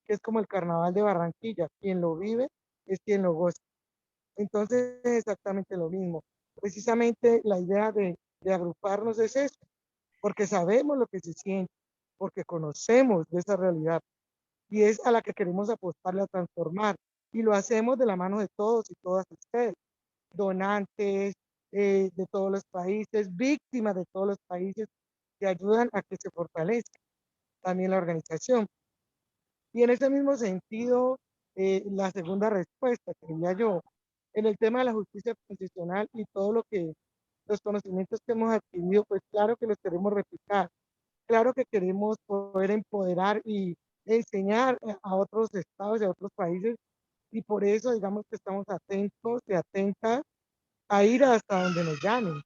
que es como el carnaval de Barranquilla, quien lo vive es quien lo goza. Entonces es exactamente lo mismo. Precisamente la idea de agruparnos es eso, porque sabemos lo que se siente, porque conocemos de esa realidad y es a la que queremos apostarle a transformar. Y lo hacemos de la mano de todos y todas ustedes, donantes de todos los países, víctimas de todos los países que ayudan a que se fortalezca también la organización. Y en ese mismo sentido, la segunda respuesta, diría yo, en el tema de la justicia transicional y todo lo que los conocimientos que hemos adquirido, pues claro que los queremos replicar, claro que queremos poder empoderar y enseñar a otros estados y a otros países, y por eso digamos que estamos atentos y atentas a ir hasta donde nos llamen,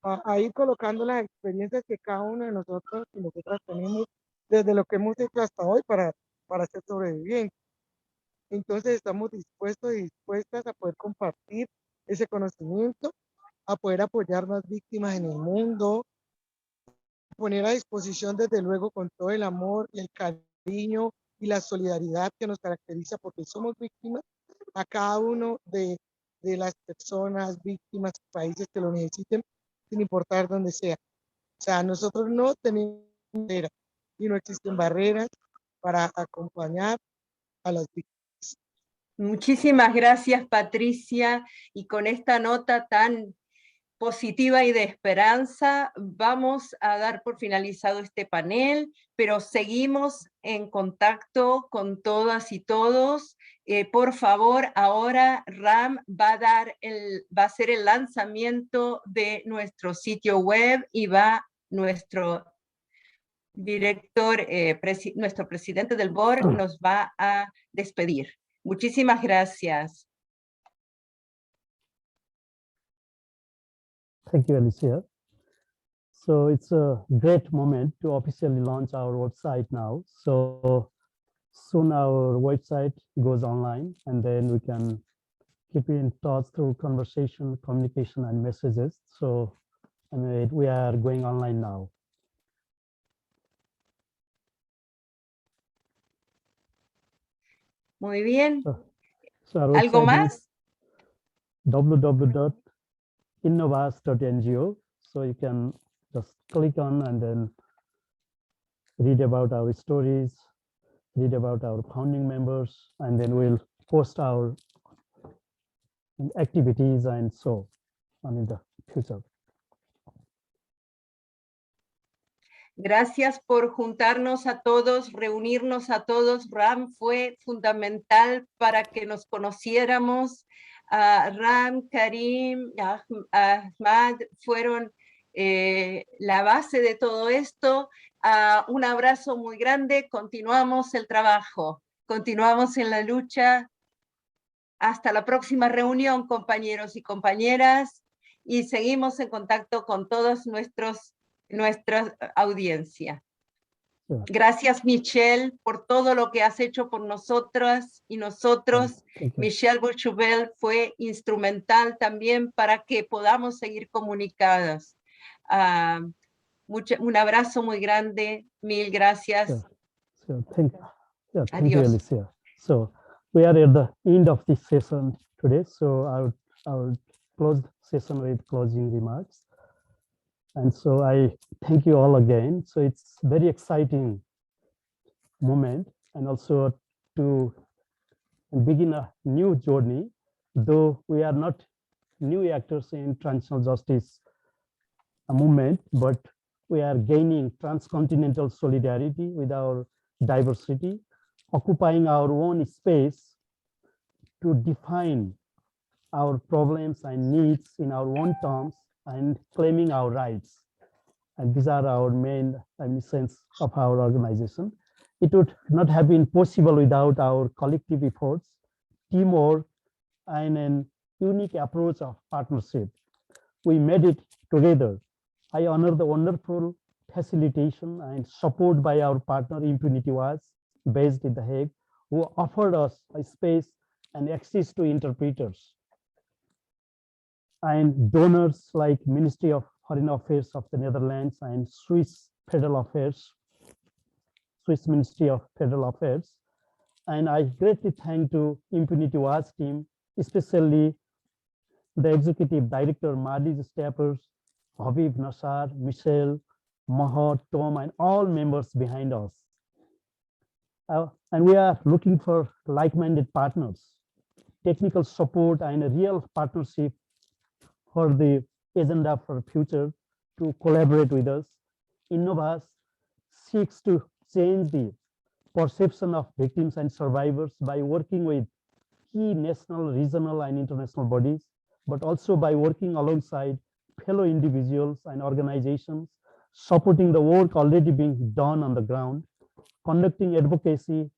a ir colocando las experiencias que cada uno de nosotros y nosotras tenemos desde lo que hemos hecho hasta hoy para ser sobrevivientes. Entonces estamos dispuestos y dispuestas a poder compartir ese conocimiento, a poder apoyar más víctimas en el mundo, poner a disposición desde luego con todo el amor y el cariño y la solidaridad que nos caracteriza porque somos víctimas a cada uno de las personas, víctimas, países que lo necesiten, sin importar dónde sea. O sea, nosotros no tenemos barreras y no existen barreras para acompañar a las víctimas. Muchísimas gracias, Patricia. Y con esta nota tan positiva y de esperanza, vamos a dar por finalizado este panel, pero seguimos en contacto con todas y todos. Por favor, ahora Ram va a hacer el lanzamiento de nuestro sitio web y va nuestro director, nuestro presidente del board nos va a despedir. Muchísimas gracias. Thank you, Alicia. So it's a great moment to officially launch our website now. So soon our website goes online and then we can keep in touch through conversation, communication, and messages. So we are going online now. Muy bien. So ¿Algo más? www.inovas.ngo. So you can just click on and then read about our stories, read about our founding members, and then we'll post our activities and so on in the future. Gracias por juntarnos a todos, reunirnos a todos. Ram fue fundamental para que nos conociéramos. Ram, Karim, Ahmad fueron la base de todo esto. Un abrazo muy grande. Continuamos el trabajo. Continuamos en la lucha. Hasta la próxima reunión, compañeros y compañeras. Y seguimos en contacto con todos nuestra audiencia. Gracias, Michelle, por todo lo que has hecho por nosotras y nosotros. Michelle Bouchouvel fue instrumental también para que podamos seguir comunicadas. Un abrazo muy grande, mil gracias. Thank Adiós. you, Alicia. So we are at the end of this session today. So I will close the session with closing remarks. And so I thank you all again. So it's very exciting moment and also to begin a new journey, though we are not new actors in transitional justice movement, but we are gaining transcontinental solidarity with our diversity, occupying our own space to define our problems and needs in our own terms and claiming our rights. And these are our main missions of our organization. It would not have been possible without our collective efforts, teamwork, and a unique approach of partnership. We made it together. I honor the wonderful facilitation and support by our partner Impunity Watch, based in The Hague, who offered us a space and access to interpreters. And donors like Ministry of Foreign Affairs of the Netherlands and Swiss Ministry of Federal Affairs, And I greatly thank to Impunity Watch team, especially the executive director, Madis Stappers, Habib Nassar, Michelle, Mahad, Tom, and all members behind us. And we are looking for like-minded partners, technical support, and a real partnership for the agenda for future to collaborate with us. INOVAS seeks to change the perception of victims and survivors by working with key national, regional, and international bodies, but also by working alongside fellow individuals and organizations, supporting the work already being done on the ground, conducting advocacy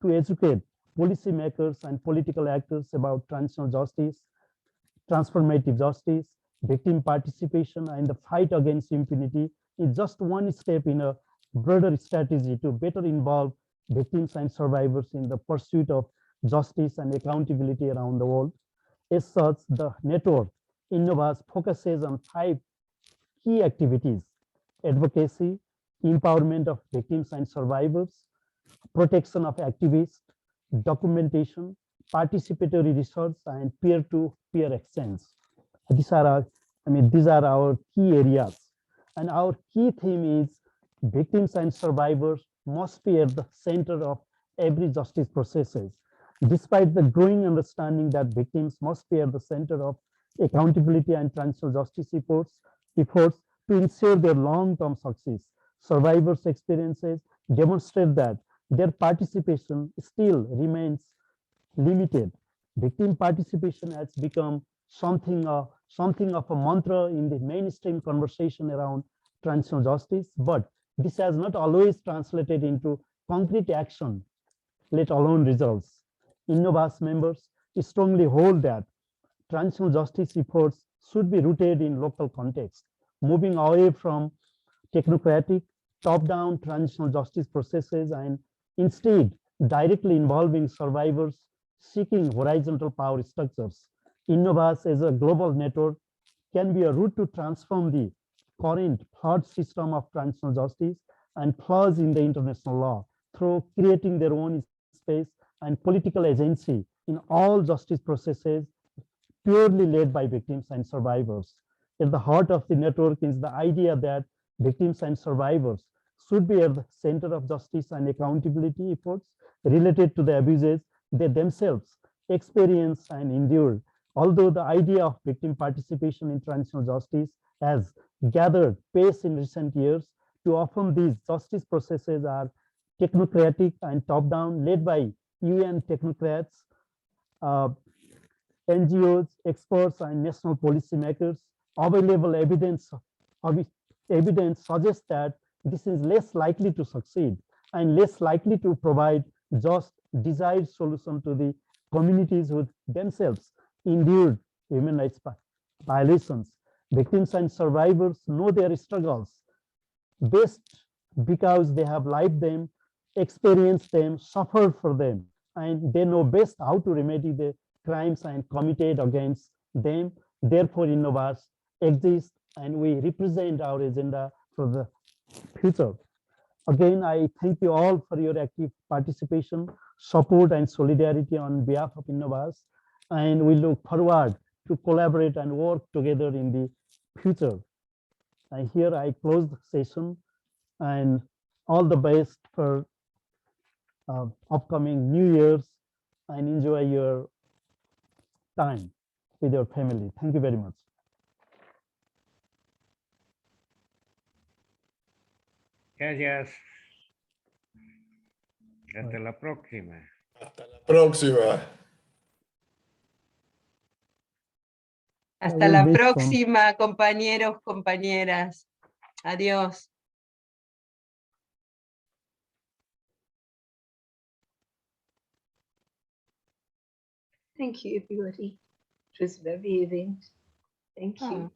to educate policymakers and political actors about transitional justice, transformative justice, victim participation, and the fight against impunity is just one step in a broader strategy to better involve victims and survivors in the pursuit of justice and accountability around the world. As such, the network INOVAS focuses on 5 key activities: advocacy, empowerment of victims and survivors, protection of activists, documentation, participatory research, and peer-to-peer exchange. These are our key areas. And our key theme is victims and survivors must be at the center of every justice processes. Despite the growing understanding that victims must be at the center of accountability and transitional justice efforts to ensure their long-term success, survivors' experiences demonstrate that their participation still remains limited. Victim participation has become something of a mantra in the mainstream conversation around transitional justice, but this has not always translated into concrete action, let alone results. INOVAS members strongly hold that transitional justice efforts should be rooted in local context, moving away from technocratic, top-down transitional justice processes and instead directly involving survivors seeking horizontal power structures. INOVAS as a global network can be a route to transform the current flawed system of transitional justice and flaws in the international law through creating their own space and political agency in all justice processes purely led by victims and survivors. At the heart of the network is the idea that victims and survivors should be at the center of justice and accountability efforts related to the abuses they themselves experience and endure. Although the idea of victim participation in transitional justice has gathered pace in recent years, too often these justice processes are technocratic and top-down, led by UN technocrats, NGOs, experts, and national policymakers. Available evidence suggests that this is less likely to succeed and less likely to provide just desired solution to the communities who themselves endured human rights violations. Victims and survivors know their struggles best because they have lived them, experienced them, suffered for them, and they know best how to remedy the crimes and committed against them. Therefore, INOVAS exists, and we represent our agenda for the future. Again, I thank you all for your active participation, support, and solidarity on behalf of INOVAS, and we look forward to collaborate and work together in the future. And here I close the session, and all the best for upcoming New Year's, and enjoy your time with your family. Thank you very much. Gracias. Hasta la próxima. Próxima. Hasta la próxima, compañeros, compañeras. Adiós. Thank you, everybody. It was very event. Thank you.